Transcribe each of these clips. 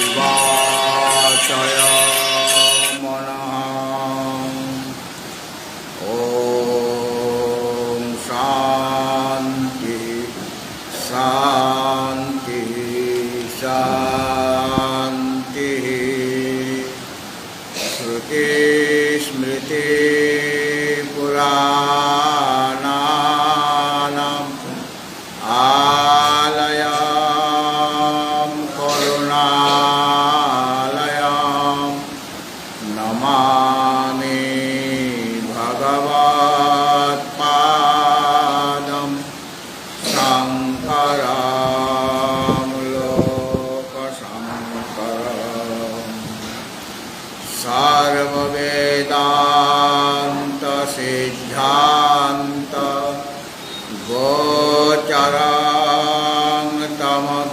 शिवाचय मनः। ॐ शान्ति शान्ति शान्तिः। श्रुतिस्मृति पुराणानाम् आलयं करुणालयं नमामि भगवत्पादं शङ्करं लोकशङ्करम्। सर्ववेदान्तसिद्धान्त गोचरं तमगोचरं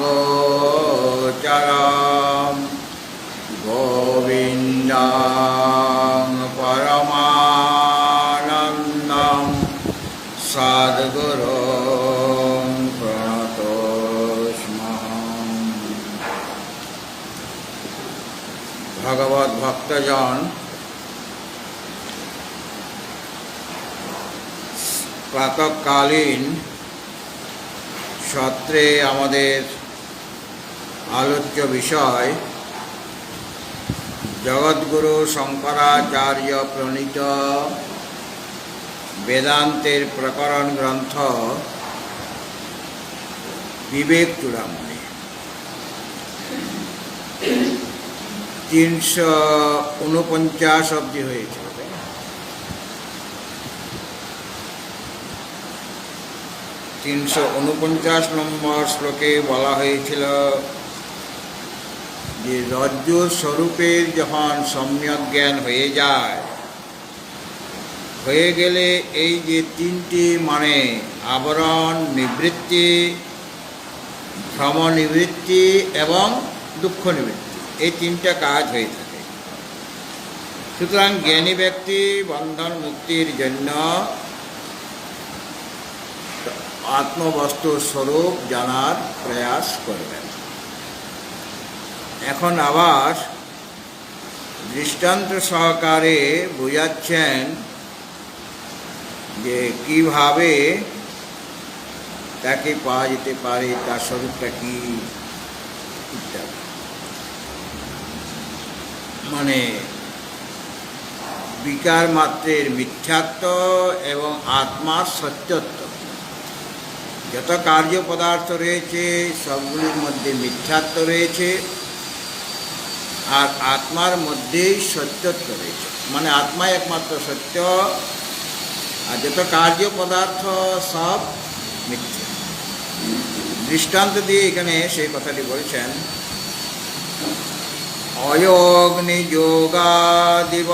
गोविन्दं परमानन्दं सद्गुरुं प्रणतोऽस्म्यहम्। भगवत भक्तजन, प्रातःकालीन सत्रे आमादेर आलोच्य विषय जगद्गुरु शंकराचार्य प्रणीत वेदांतेर प्रकरण ग्रंथ विवेक चूड़ामणि। 349 अब्दी হয়েছে। 349 নম্বর শ্লোকে বলা হয়েছিল যে রজ্জুর স্বরূপের যখন সম্যক জ্ঞান হয়ে যায়, হয়ে গেলে এই যে তিনটি মানে আবরণ নিবৃত্তি, ভ্রম নিবৃত্তি এবং দুঃখ নিবৃত্তি, এই তিনটা কাজ হয়ে থাকে। সুতরাং জ্ঞানী ব্যক্তি বন্ধন মুক্তির জন্য আত্মবস্তুর স্বরূপ জানার প্রয়াস করবেন। এখন আবার দৃষ্টান্ত সহকারে বোঝাচ্ছেন যে কিভাবে তাকে পাওয়া যেতে পারে, তার স্বরূপটা কি ইত্যাদি। মানে বিকার মাত্রের মিথ্যাত্ব এবং আত্মার সত্যত্ব। যত কার্য পদার্থ রয়েছে সবগুলির মধ্যে মিথ্যাত্ব রয়েছে, আর আত্মার মধ্যেই সত্যত্ব রয়েছে। মানে আত্মাই একমাত্র সত্য, আর যত কার্য পদার্থ সব মিথ্যা। দৃষ্টান্ত দিয়ে এখানে সেই কথাটি বলছেন। অয়োগ্নিযোগাদিব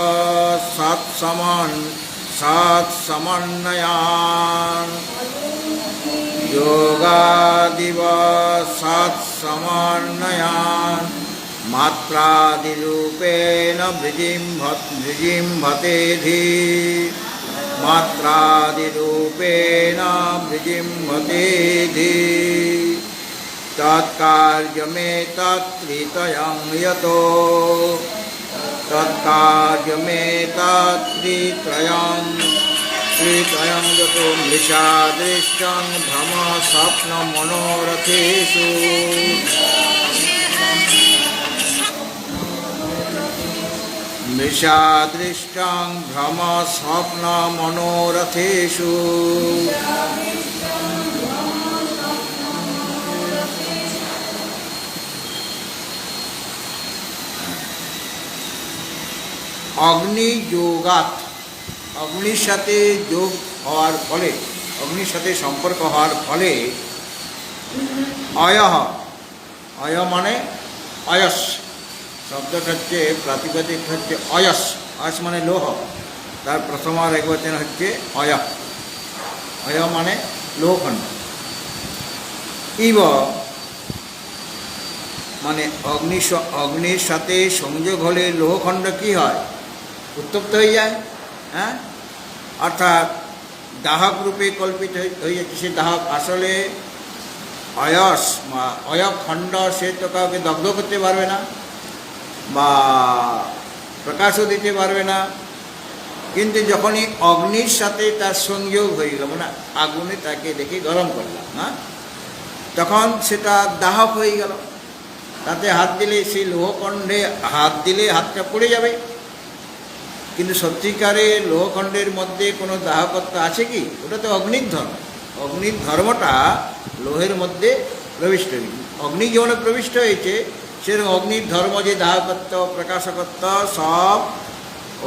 সৎসমন্বয়ান যোগাদিব সৎসমন্বয়ান মাত্রাদিরূপেণ বৃজিম্ভতেধি মাত্রাদিরূপেণ বৃজিম্ভতেধি তৎকার্যমেতত্ত্রিতয়ং যতো তৎকার্যমেতত্ত্রিতয়ং যতো মৃষাদৃষ্টং ভ্রম স্বপ্ন মনোরথেষু মৃষাদৃষ্টং ভ্রম স্বপ্ন মনোরথেষু। অগ্নিযোগাৎ, অগ্নির সাথে যোগ হওয়ার ফলে, অগ্নির সাথে সম্পর্ক হওয়ার ফলে অয়ঃ, অয় মানে অয়স, শব্দটা হচ্ছে প্রাতিপদিক হচ্ছে অয়স। অয়স মানে লোহ, তার প্রথমার একবচন হচ্ছে অয়। অয় মানে লোহখণ্ড। ইব মানে অগ্নির সাথে সংযোগ হলে লোহখণ্ড কি হয়? উত্তপ্ত হয়ে যায়। হ্যাঁ, অর্থাৎ দাহক রূপে কল্পিত হয়ে যাচ্ছে। সে দাহক আসলে অয়স বা অয়খণ্ড, সে তো কাউকে দগ্ধ করতে পারবে না। বা প্রকাশও দিতে পারবে না। কিন্তু যখনই অগ্নির সাথে তার সংযোগ হয়ে গেল, মানে আগুনে তাকে দেখে গরম করলাম, হ্যাঁ, তখন সেটা দাহক হয়ে গেল। তাতে হাত দিলে, সেই লোহখণ্ডে হাত দিলে হাতটা পড়ে যাবে। কিন্তু সত্যিকারে লোহখণ্ডের মধ্যে কোনো দাহকত্ব আছে কি? ওটা তো অগ্নির ধর্ম। অগ্নির ধর্মটা লোহের মধ্যে প্রবিষ্ট হয়েছে। অগ্নি যেমন প্রবিষ্ট হয়েছে, সেরকম অগ্নির ধর্ম যে দাহকত্ব, প্রকাশকত্ব সব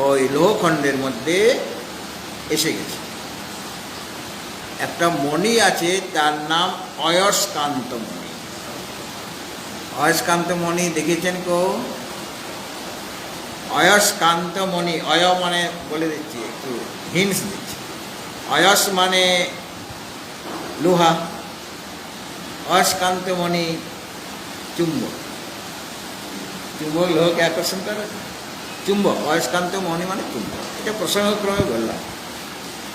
ওই লোহখণ্ডের মধ্যে এসে গেছে। একটা মণি আছে, তার নাম অয়স্কান্ত মণি। অয়স্কান্ত মণি দেখেছেন কেউ? অয়স্কান্ত মণি, অয় মানে বলে দিচ্ছি, একটু হিন্টস দিচ্ছি। অয়স মানে লোহা, অয়স্কান্ত মণি চুম্বক। চুম্বক লোহকে আকর্ষণ করে, চুম্বক। অয়স্কান্ত মণি মানে চুম্বক। এটা প্রসঙ্গক্রমে বললাম,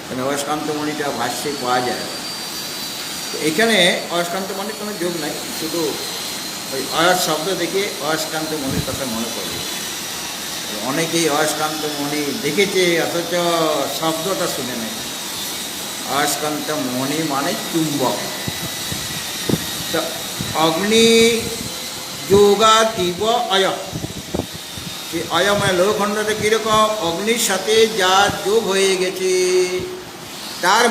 মানে অয়স্কান্ত মণিটা ভাষ্যে পাওয়া যায়। তো এখানে অয়স্কান্ত মণির কোনো যোগ নাই, শুধু ওই অয়স শব্দ দেখে অয়স্কান্ত মণির কথা মনে পড়ে। অনেকেই অয়স্কান্ত মণি দেখেছে অথচ শব্দটা শুনে নেয়। অয়স্কান্ত মণি মানে চুম্বক। তো অগ্নি যোগাতীব অয়, সে অয় মানে লোহখণ্ডটা কীরকম? অগ্নির সাথে যা যোগ হয়ে গেছে তার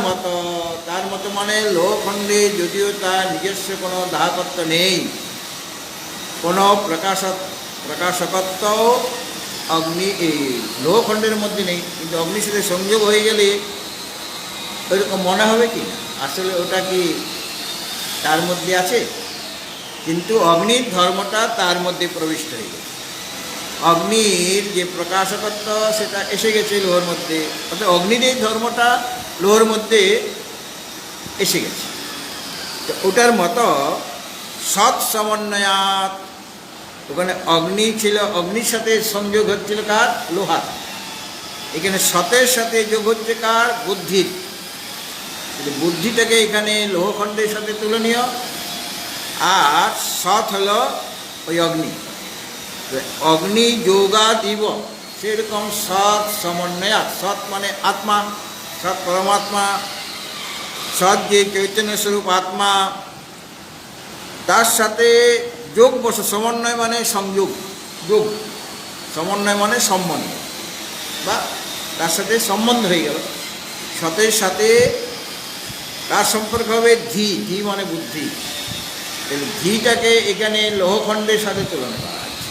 মতো মানে লোহখণ্ডে যদিও তার নিজস্ব কোনো দাহকত্ব নেই, কোনো প্রকাশকত্ব অগ্নি এই লোহখণ্ডের মধ্যে নেই, কিন্তু অগ্নির সাথে সংযোগ হয়ে গেলে ওইরকম মনে হবে কি আসলে ওটা কি তার মধ্যে আছে? কিন্তু অগ্নির ধর্মটা তার মধ্যে প্রবিষ্ট হয়ে গেছে। অগ্নির যে প্রকাশকত্ব সেটা এসে গেছে লোহর মধ্যে, অর্থাৎ অগ্নির এই ধর্মটা লোহর মধ্যে এসে গেছে। তো ওটার মতো সৎ সমন্বয়াত, ওখানে অগ্নি ছিল, অগ্নির সাথে সংযোগ হচ্ছিল কার? লোহার। এখানে সতের সাথে যোগ হচ্ছে কার? বুদ্ধির। বুদ্ধিটাকে এখানে লোহখণ্ডের সাথে তুলনীয়, আর সৎ হলো ওই অগ্নি। অগ্নি যোগাতীব, সেরকম সৎ সমন্বয়াত। সৎ মানে আত্মা, সৎ পরমাত্মা, সৎ যে চৈতন্য স্বরূপ আত্মা, তার সাথে যোগ বসে। সমন্বয় মানে সংযোগ, যোগ। সমন্বয় মানে সম্বন্ধ, বা তার সাথে সম্বন্ধ হয়ে গেল। সতের সাথে তার সম্পর্ক হবে ধী, ধী মানে বুদ্ধি। ধীটাকে এখানে লোহখণ্ডের সাথে তুলনা করা হচ্ছে।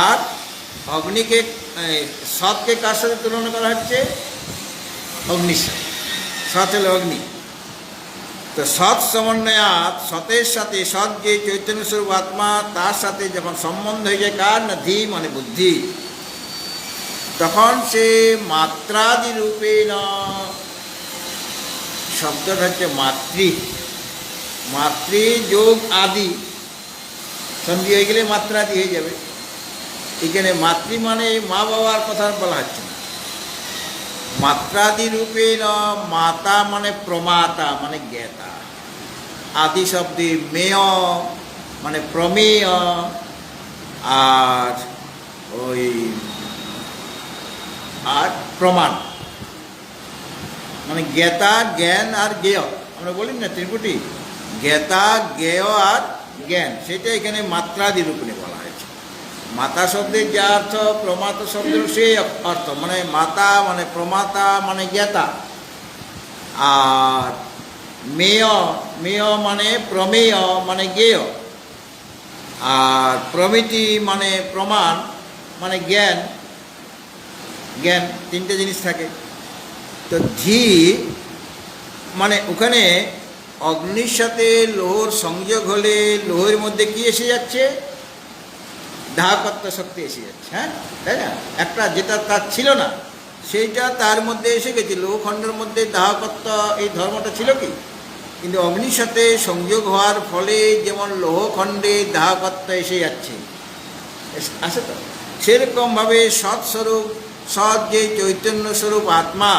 আর অগ্নিকে, সৎকে কার সাথে তুলনা করা হচ্ছে? অগ্নির সাথে। সৎ হলো অগ্নি। তো সৎ সমন্বয়াত, সতের সাথে, সৎ যে চৈতন্য স্বরূপ আত্মা, তার সাথে যখন সম্বন্ধ হয়ে যায় কার? না ধী মানে বুদ্ধি, তখন সে মাত্রাদি রূপে না, শব্দটা হচ্ছে মাতৃ। মাতৃ যোগ আদি, সন্ধি হয়ে গেলে মাত্রাদি হয়ে যাবে। এখানে মাতৃ মানে মা বাবার কথা বলা হচ্ছে না। মাত্রাদি রূপে না, মাতা মানে প্রমাতা মানে জ্ঞাতা। আদি শব্দে মেয় মানে প্রমেয়, আর ওই আর প্রমাণ মানে জ্ঞাতা, জ্ঞান আর জ্ঞেয়। আমরা বলি না ত্রিপুটি, জ্ঞাতা, জ্ঞেয় আর জ্ঞান, সেটা এখানে মাত্রাদি রূপে বলা হয়েছে। মাতা শব্দের যে অর্থ, প্রমাতা শব্দের সেই অর্থ, মানে মাতা মানে প্রমাতা মানে জ্ঞাতা। আর মেয়, মেয় মানে প্রমেয় মানে জ্ঞেয়। আর প্রমিতি মানে প্রমাণ মানে জ্ঞান। জ্ঞান তিনটে জিনিস থাকে। তো ধী মানে ওখানে অগ্নির সাথে লোহর সংযোগ হলে লোহের মধ্যে কি এসে যাচ্ছে? দাহকত্ব শক্তি এসে যাচ্ছে, হ্যাঁ, তাই না? একটা যেটা তার ছিল না সেইটা তার মধ্যে এসে গেছে। লোহখণ্ডের মধ্যে দাহকত্ব এই ধর্মটা ছিল কি? কিন্তু অগ্নির সাথে সংযোগ হওয়ার ফলে যেমন লোহখণ্ডে দাহকত্ব এসে যাচ্ছে, আছে তো সেরকমভাবে সৎস্বরূপ, সৎ যে চৈতন্য স্বরূপ আত্মা,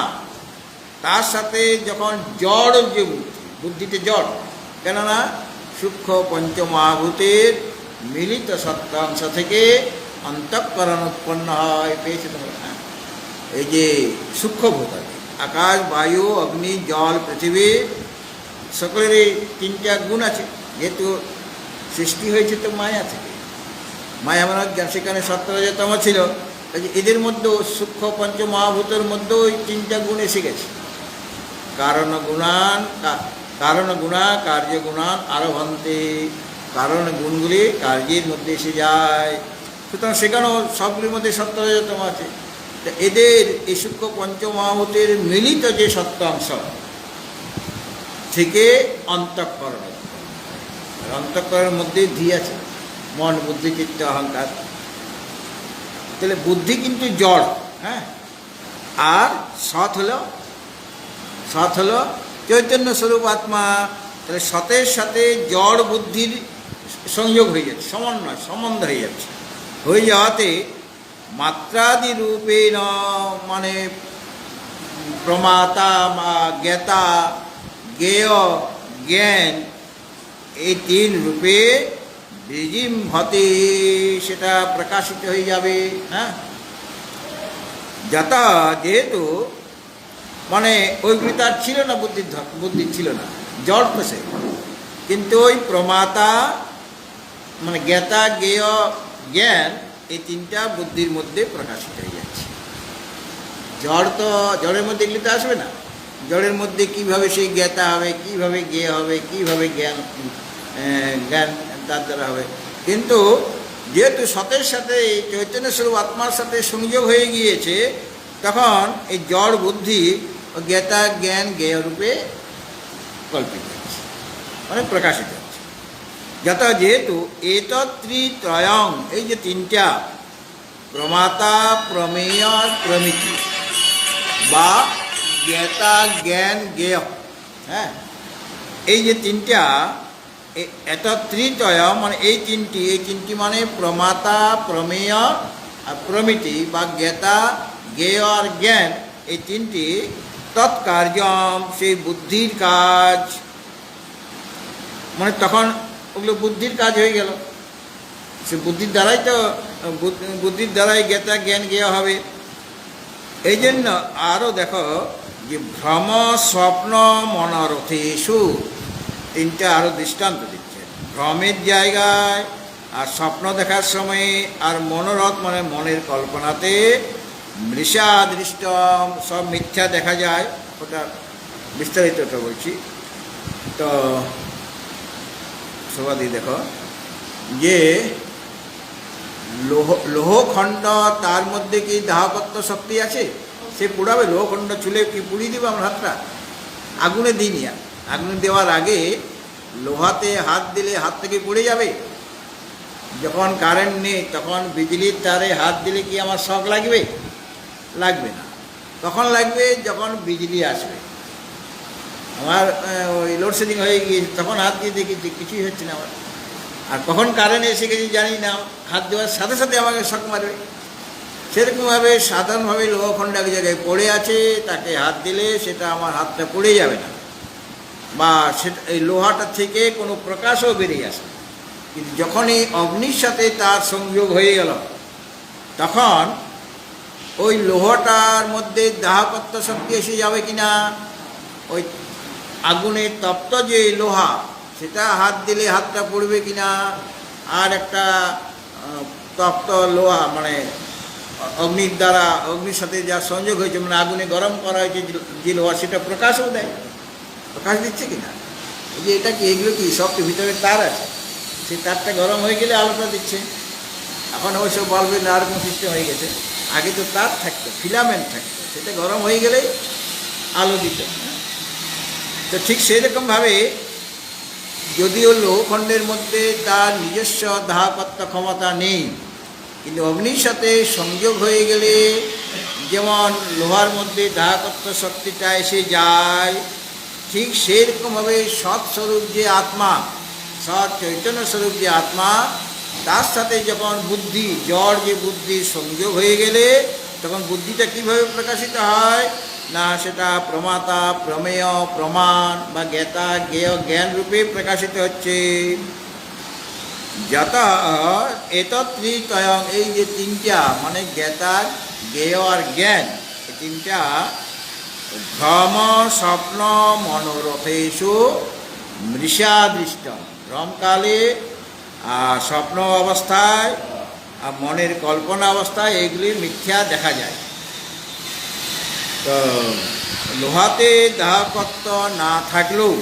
তার সাথে যখন জড় যে বুদ্ধি, বুদ্ধিতে জড়, কেননা সূক্ষ্ম পঞ্চমহাভূতের মিলিত সত্যাংশ থেকে অন্তঃকরণ উৎপন্ন হয়, পেয়েছে তোমরা? হ্যাঁ, এই যে সূক্ষ্মভূতাদি আকাশ, বায়ু, অগ্নি, জল, পৃথিবী সকলেরই তিনটা গুণ আছে। যেহেতু সৃষ্টি হয়েছে তো মায়া থেকে, মায়া মানে সেখানে সত্য-রজতম ছিল, এদের মধ্যেও সূক্ষ্ম পঞ্চমহাভূতের মধ্যেও ওই তিনটা গুণ এসে গেছে। কারণ গুণা কার্য গুণান আরভন্তে, কারণ গুণগুলি কার্যের মধ্যে এসে যায়। সুতরাং সেখানেও সবগুলির মধ্যে সত্য-রজতম আছে। তো এদের এই সূক্ষ্ম পঞ্চমহাভূতের মিলিত যে সত্য অংশ থেকে অন্তঃকরণ, অন্তঃকরণের মধ্যে ধী আছে, মন, বুদ্ধি, চিত্ত, অহংকার। তাহলে বুদ্ধি কিন্তু জড়, হ্যাঁ, আর সৎ হলো চৈতন্য স্বরূপ আত্মা। তাহলে সতের সাথে জড় বুদ্ধির সংযোগ হয়ে যাচ্ছে, সম্বন্ধ হয়ে যাওয়াতে মাত্রাদি রূপে মানে প্রমাতা, জ্ঞাতা, জ্ঞেয়, জ্ঞান, এই তিন রূপে বিজিম হতে সেটা প্রকাশিত হয়ে যাবে। হ্যাঁ, যথা, যেহেতু মানে ওইগুলি তার ছিল না, বুদ্ধি ছিল না, জড় তো সে, কিন্তু ওই প্রমাতা মানে জ্ঞাতা, জ্ঞেয়, জ্ঞান, এই তিনটা বুদ্ধির মধ্যে প্রকাশিত হয়ে যাচ্ছে। জড় তো, জড়ের মধ্যে এগুলি তো আসবে না। জড়ের মধ্যে কীভাবে সেই জ্ঞাতা হবে, কীভাবে জ্ঞেয় হবে, কীভাবে জ্ঞান তার দ্বারা হবে। কিন্তু যেহেতু সতের সাথে এই চৈতন্য স্বরূপ আত্মার সাথে সংযোগ হয়ে গিয়েছে, তখন এই জড় বুদ্ধি ও জ্ঞাতা, জ্ঞান, জ্ঞেয় রূপে কল্পিত হচ্ছে, মানে প্রকাশিত হচ্ছে। যথা, যেহেতু এতত্রিত্রয়ং, এই যে তিনটা প্রমাতা, প্রমেয়, প্রমিতি বা জ্ঞাতা, জ্ঞান, জ্ঞেয়, হ্যাঁ, এই যে তিনটা এতত্রিতয় মানে এই তিনটি মানে প্রমাতা, প্রমেয় আর প্রমিতি বা জ্ঞাতা, জ্ঞেয় আর জ্ঞান, এই তিনটি তৎকার্যম সেই বুদ্ধির কাজ, মানে তখন ওগুলো বুদ্ধির কাজ হয়ে গেল। সে বুদ্ধির দ্বারাই জ্ঞাতা, জ্ঞান, জ্ঞেয় হবে। এই জন্য আরও দেখো যে ভ্রম, স্বপ্ন, মনোরথেষু, তিনটা আরও দৃষ্টান্ত দিচ্ছে। ভ্রমের জায়গায় আর স্বপ্ন দেখার সময় আর মনোরথ মানে মনের কল্পনাতে মৃষা দৃষ্ট, সব মিথ্যা দেখা যায়। ওটা বিস্তারিতটা বলছি। তো সবাই দেখো যে লোহখণ্ড, তার মধ্যে কি দাহকত্ব শক্তি আছে? সে পুড়াবে? লোহখণ্ড ছুলে কি পুড়িয়ে দেবে আমার হাতটা? আগুনে দিইনি, আগুনে দেওয়ার আগে লোহাতে হাত দিলে হাত থেকে পুড়ে যাবে? যখন কারেন্ট নেই তখন বিজলির তারে হাত দিলে কি আমার শক লাগবে? লাগবে না। তখন লাগবে যখন বিজলি আসবে। আমার ওই লোডশেডিং হয়ে গিয়েছে, তখন হাত দিয়ে দেখি কিছুই হচ্ছে না আমার। আর কখন কারেন্ট এসে গেছে জানি না, হাত দেওয়ার সাথে সাথে আমাকে শক মারবে। সেরকমভাবে সাধারণভাবে লোহখণ্ড এক জায়গায় পড়ে আছে, তাকে হাত দিলে সেটা আমার হাতটা পড়ে যাবে না, বা সেটা এই লোহাটা থেকে কোনো প্রকাশও বেরিয়ে আসে। কিন্তু যখনই অগ্নির সাথে তার সংযোগ হয়ে গেল, তখন ওই লোহাটার মধ্যে দাহকত্ব শক্তি এসে যাবে কিনা, ওই আগুনে তপ্ত যে লোহা সেটা হাত দিলে হাতটা পড়বে কিনা, আর একটা তপ্ত লোহা মানে অগ্নির দ্বারা, অগ্নির সাথে যা সংযোগ হয়েছে মানে আগুনে গরম করা হয়েছে যে লোহা, সেটা প্রকাশও দেয়, প্রকাশ দিচ্ছে কিনা। এই যে এটা কি, এগুলো কি সব ভিতরে তার আছে, সেই তারটা গরম হয়ে গেলে আলোটা দিচ্ছে। এখন অবশ্য বাল্বের নানারকম সিস্টেম হয়ে গেছে, আগে তো তার থাকতো, ফিলামেন্ট থাকতো, সেটা গরম হয়ে গেলেই আলো দিত। তো ঠিক সেরকমভাবে যদিও লোহখণ্ডের মধ্যে তার নিজস্ব দাহকত্ব ক্ষমতা নেই, কিন্তু অগ্নির সাথে সংযোগ হয়ে গেলে যেমন লোহার মধ্যে দাহকত্ব শক্তিটা এসে যায়, ঠিক সেরকমভাবে সৎস্বরূপ যে আত্মা, সৎ চৈতন্য স্বরূপ যে আত্মা, তার সাথে যখন বুদ্ধি, জড় যে বুদ্ধি সংযোগ হয়ে গেলে তখন বুদ্ধিটা কীভাবে প্রকাশিত হয় না, সেটা প্রমাতা, প্রমেয়, প্রমাণ বা জ্ঞাতা, জ্ঞেয়, জ্ঞান রূপে প্রকাশিত হচ্ছে। যত এতত্রিতয়ং, এই যে তিনটা মানে জ্ঞাতা, জ্ঞেয় আর জ্ঞান, এই তিনটা ভ্রম স্বপ্ন মনোরথেষু মৃষাদৃষ্ট। ভ্রমকালে স্বপ্ন অবস্থায় আর মনের কল্পনা অবস্থায় এগুলি মিথ্যা দেখা যায়। তো লোহাতে দাহকত্ব না থাকলেও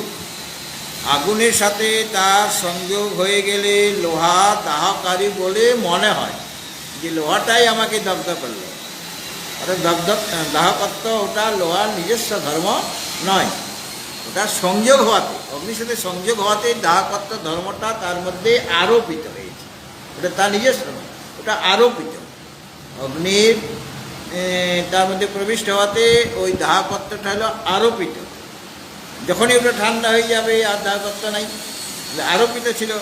আগুনের সাথে তার সংযোগ হয়ে গেলে লোহা দাহকারী বলে মনে হয়, যে লোহাটাই আমাকে দগ্ধ করলো। অর্থাৎ দাহকত্ব ওটা লোহার নিজস্ব ধর্ম নয়, ওটা সংযোগ হওয়াতে, অগ্নির সাথে সংযোগ হওয়াতে দাহকত্ব ধর্মটা তার মধ্যে আরোপিত হয়েছে। ওটা তার নিজস্ব নয়, ওটা আরোপিত। অগ্নির তার মধ্যে প্রবিষ্ট হওয়াতে ওই দাহকত্বটা হলো আরোপিত। যখনই ওটা ঠান্ডা হয়ে যাবে আর দাহকত্ব নাই, আরোপিত ছিল।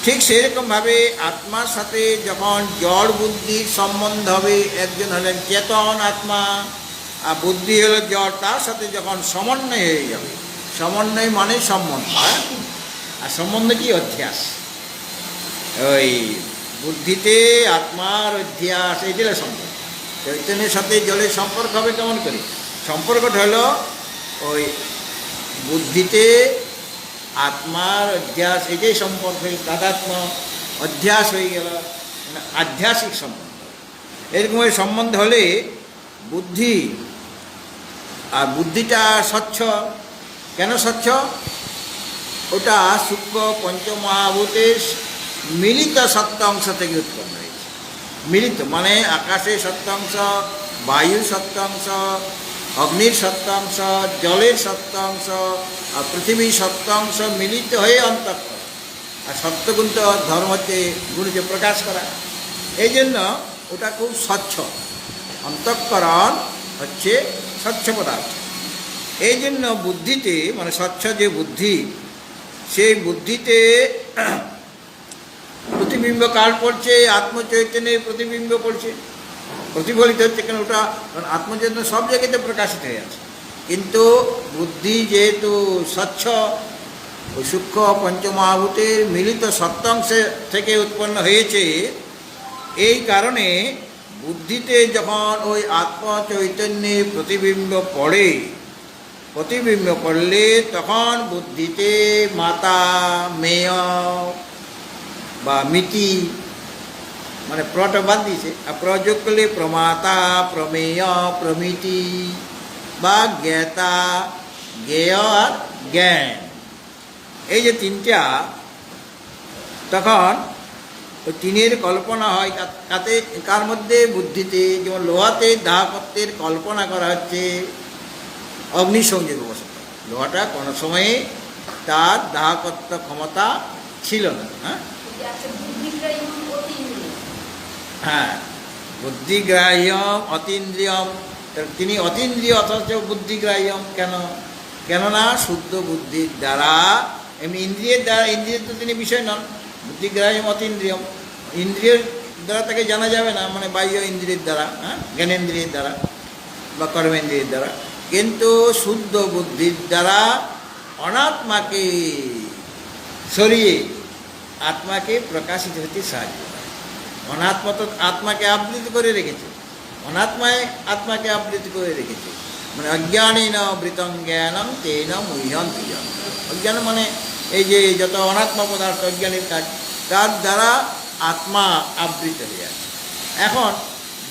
ঠিক সেরকমভাবে আত্মার সাথে যখন জড় বুদ্ধির সম্বন্ধ হবে, একজন হলেন চেতন আত্মা আর বুদ্ধি হলো জড়, তার সাথে যখন সমন্বয় হয়ে যাবে, সমন্বয় মানে সম্বন্ধ, আর সম্বন্ধ কি? অধ্যাস। ওই বুদ্ধিতে আত্মার অধ্যাস, এই দিলে সম্পর্ক। চৈতন্যের সাথে জলের সম্পর্ক হবে কেমন করে? সম্পর্কটা হলো ওই বুদ্ধিতে আত্মার অধ্যাস, এটাই সম্পর্ক, তাদাত্ম অধ্যাস হয়ে গেল, মানে আধ্যাত্মিক সম্বন্ধ। এরকম সম্বন্ধ হলে বুদ্ধি, আর বুদ্ধিটা স্বচ্ছ। কেন স্বচ্ছ? ওটা সূক্ষ্ম পঞ্চমহাভূতের মিলিত সত্যাংশ থেকে উৎপন্ন হয়েছে। মিলিত মানে আকাশের সত্যাংশ, বায়ুর সত্যাংশ, অগ্নির সত্যাংশ, জলের সত্যাংশ আর পৃথিবীর সত্যাংশ মিলিত হয়ে অন্তঃকরণ। আর সত্যগুণ তো ধর্ম হচ্ছে গুণকে প্রকাশ করা, এই জন্য ওটা খুব স্বচ্ছ। অন্তঃকরণ হচ্ছে স্বচ্ছ পদার্থ। এই জন্য বুদ্ধিতে, মানে স্বচ্ছ যে বুদ্ধি, সেই বুদ্ধিতে প্রতিবিম্ব কার পড়ছে? আত্মচৈতন্যের প্রতিবিম্ব পড়ছে, প্রতিফলিত হচ্ছে। কেন? ওটা আত্মচৈতন্য সব জায়গাতে প্রকাশিত হয়ে আছে, কিন্তু বুদ্ধি যেহেতু স্বচ্ছ, ওই সূক্ষ্ম পঞ্চমহাভূতের মিলিত সত্যাংশ থেকে উৎপন্ন হয়েছে, এই কারণে বুদ্ধিতে যখন ওই আত্মচৈতন্যের প্রতিবিম্ব পড়ে, প্রতিবিম্ব পড়লে তখন বুদ্ধিতে মাতা, মেয় বা মিতি, মানে প্রটা বাদ দিয়েছে, আর প্রযোগ করলে প্রমাতা, প্রমেয়, প্রমিতি বা জ্ঞাতা, জ্ঞেয় আর জ্ঞান, এই যে তিনটা, তখন ওই তিনের কল্পনা হয়। তাতে কার মধ্যে? বুদ্ধিতে। যেমন লোহাতে দাহকত্বের কল্পনা করা হচ্ছে অগ্নিসংযোগ অবস্থা। লোহাটা কোনো সময়ে তার দাহকত্ব ক্ষমতা ছিল না। হ্যাঁ, বুদ্ধিগ্রাহ্যম অতীন্দ্রিয়ম, তিনি অতীন্দ্রিয় অথচ বুদ্ধিগ্রাহ্যম। কেননা শুদ্ধ বুদ্ধির দ্বারা, এমনি ইন্দ্রিয়ের দ্বারা, ইন্দ্রিয়ের তো তিনি বিষয় নন। বুদ্ধিগ্রাহ্যম অতীন্দ্রিয়ম, ইন্দ্রিয়ের দ্বারা তাকে জানা যাবে না, মানে বাহ্য ইন্দ্রিয়ের দ্বারা, জ্ঞানেন্দ্রিয়ের দ্বারা বা কর্মেন্দ্রিয়ের দ্বারা। কিন্তু শুদ্ধ বুদ্ধির দ্বারা অনাত্মাকে সরিয়ে আত্মাকে প্রকাশিত হতে সাহায্য করে। অনাত্মা তো আত্মাকে আবৃত করে রেখেছে, অনাত্মায় আত্মাকে আবৃত করে রেখেছে। মানে অজ্ঞানেন বৃতং জ্ঞানম তেন মুহ্যন্তি জন। অজ্ঞান মানে এই যে যত অনাত্মা পদার্থ, অজ্ঞানের কাজ, তার দ্বারা আত্মা আবৃত হয়ে আছে। এখন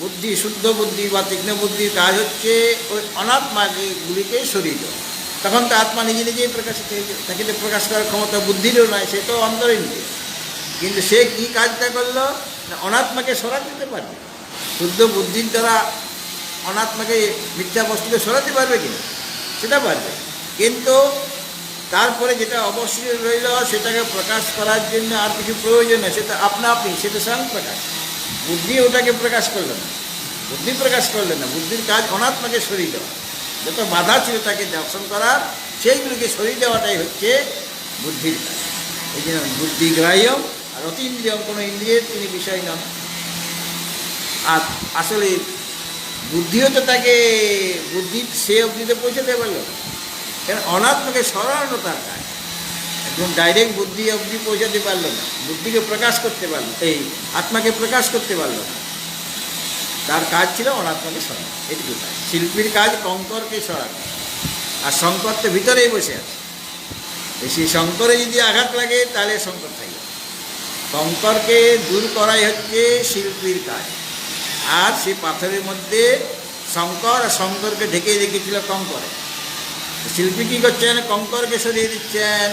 বুদ্ধি, শুদ্ধ বুদ্ধি বা তীক্ষ্ণ বুদ্ধির কাজ হচ্ছে ওই অনাত্মাকে গুলিকে সরিয়ে দেওয়া। তখন তো আত্মা নিজে নিজেই প্রকাশিত হয়ে যায়, তাকে তো প্রকাশ করার ক্ষমতা বুদ্ধিরও নয়, সে তো অন্তরেন্দ্রিয়। কিন্তু সে কী কাজটা করলো না, অনাত্মাকে সরাতে দিতে পারবে। শুদ্ধ বুদ্ধির দ্বারা অনাত্মাকে, মিথ্যা বস্তুকে সরাতে পারবে কিনা? সেটা পারবে, কিন্তু তারপরে যেটা অবশ্যই রইল সেটাকে প্রকাশ করার জন্য আর কিছু প্রয়োজন নেই, সেটা আপনা আপনি, সেটা স্বয়ং প্রকাশ। বুদ্ধি ওটাকে প্রকাশ করলো না, বুদ্ধি প্রকাশ করলেন না। বুদ্ধির কাজ অনাত্মাকে সরিয়ে দেওয়া, যত বাধা ছিল তাকে দর্শন করার, সেইগুলিকে সরিয়ে দেওয়াটাই হচ্ছে বুদ্ধির কাজ। এই জন্য বুদ্ধিগ্রাহ্যম আর অতীন্দ্রিয়ম, কোনো ইন্দ্রিয়ের তিনি বিষয় নন। আর আসলে বুদ্ধিও তো তাকে বুদ্ধি সে অবধিতে পৌঁছাতে পারল, কেন? অনাত্মাকে সরানো তার কাজ। এবং ডাইরেক্ট বুদ্ধি অবধি পৌঁছাতে পারলো না, বুদ্ধিকে প্রকাশ করতে পারলো, এই আত্মাকে প্রকাশ করতে পারলো না। তার কাজ ছিল অনাত্মাকে সরানো, এটুকু কাজ। শিল্পীর কাজ কঙ্করকে সরানো, আর শঙ্কর তো ভিতরেই বসে আছে। সেই শঙ্করে যদি আঘাত লাগে তাহলে শঙ্কর থাকবে। কঙ্করকে দূর করাই হচ্ছে শিল্পীর কাজ। আর সেই পাথরের মধ্যে শঙ্কর আর শঙ্করকে ঢেকে রেখেছিল কঙ্করে। শিল্পী কী করছেন? কঙ্করকে সরিয়ে দিচ্ছেন,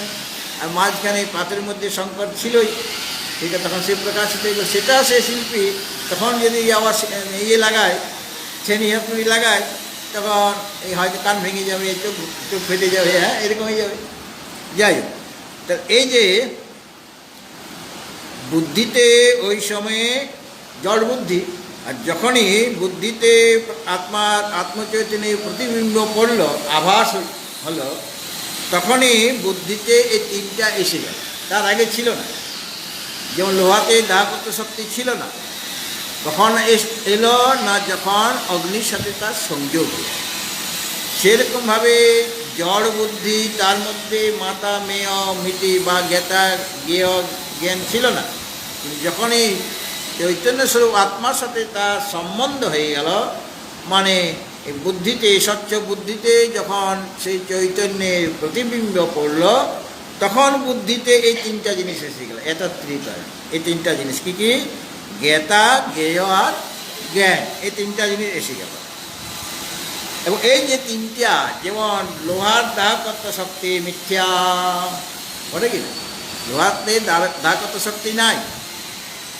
আর মাঝখানে পাথরের মধ্যে শঙ্কর ছিলই, ঠিক আছে, তখন সে প্রকাশিত হইল। সেটা সে শিল্পী তখন যদি আবার ইয়ে লাগায়, ছেনি হাতুড়ি লাগায়, তখন এই হয়তো কান ভেঙে যাবে, চোখ চোখ ফেটে যাবে, হ্যাঁ, এরকম হয়ে যাবে। যাই হোক, তা এই যে বুদ্ধিতে ওই সময়ে জড় বুদ্ধি, আর যখনই বুদ্ধিতে আত্মচৈতন্যের প্রতিবিম্ব পড়ল, আভাস হলো, তখনই বুদ্ধিতে এই তিনটা এসে গেল। তার আগে ছিল না। যেমন লোহাতে দাহকত্ব শক্তি ছিল না, তখন এলো না যখন অগ্নির সাথে তার সংযোগ হল। সেরকমভাবে জড় বুদ্ধি, তার মধ্যে মাতা মেয় মিতি বা জ্ঞাতা জ্ঞেয় জ্ঞান ছিল না। কিন্তু যখনই চৈতন্য স্বরূপ আত্মার সাথে তার সম্বন্ধ হয়ে গেল, মানে এই বুদ্ধিতে, স্বচ্ছ বুদ্ধিতে যখন সেই চৈতন্যের প্রতিবিম্ব পড়ল, তখন বুদ্ধিতে এই তিনটা জিনিস এসে গেল, একত্রিত। এই তিনটা জিনিস কী কী? জ্ঞাতা, জ্ঞেয় আর জ্ঞান, এই তিনটা জিনিস এসে গেল। এবং এই যে তিনটা, যেমন লোহার দাহকত্ব শক্তি মিথ্যা, বলে কি না? লোহাতে দাহকত্ব শক্তি নাই,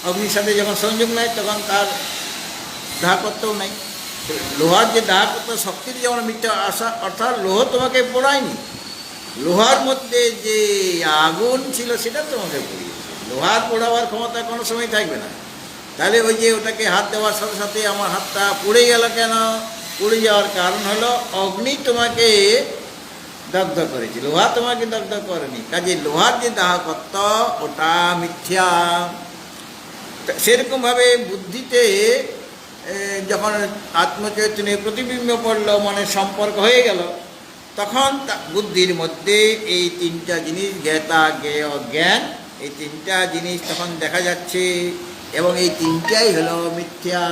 অগ্নির সাথে যখন সংযোগ নাই তখন তার দাহকত্বও নাই। লোহার যে দাহকত্ব শক্তির যেমন মিথ্যা আসা, অর্থাৎ লোহ তোমাকে পোড়ায়নি, লোহার মধ্যে যে আগুন ছিল সেটা তোমাকে পুড়িয়েছে। লোহার পোড়াবার ক্ষমতা কোনো সময় থাকবে না। তাহলে ওই যে ওটাকে হাত দেওয়ার সাথে সাথে আমার হাতটা পুড়ে গেল কেন? পুড়ে যাওয়ার কারণ হলো অগ্নি তোমাকে দগ্ধ করেছে, লোহা তোমাকে দগ্ধ করেনি। কাজে লোহার যে দাহকত্ব ওটা মিথ্যা। সেরকমভাবে বুদ্ধিতে যখন আত্মচৈতন্যের প্রতিবিম্ব পড়ল, মানে সম্পর্ক হয়ে গেল, তখন বুদ্ধির মধ্যে এই তিনটা জিনিস, জ্ঞাতা জ্ঞেয় জ্ঞান, এই তিনটা জিনিস তখন দেখা যাচ্ছে। এবং এই তিনটাই হলো মিথ্যা।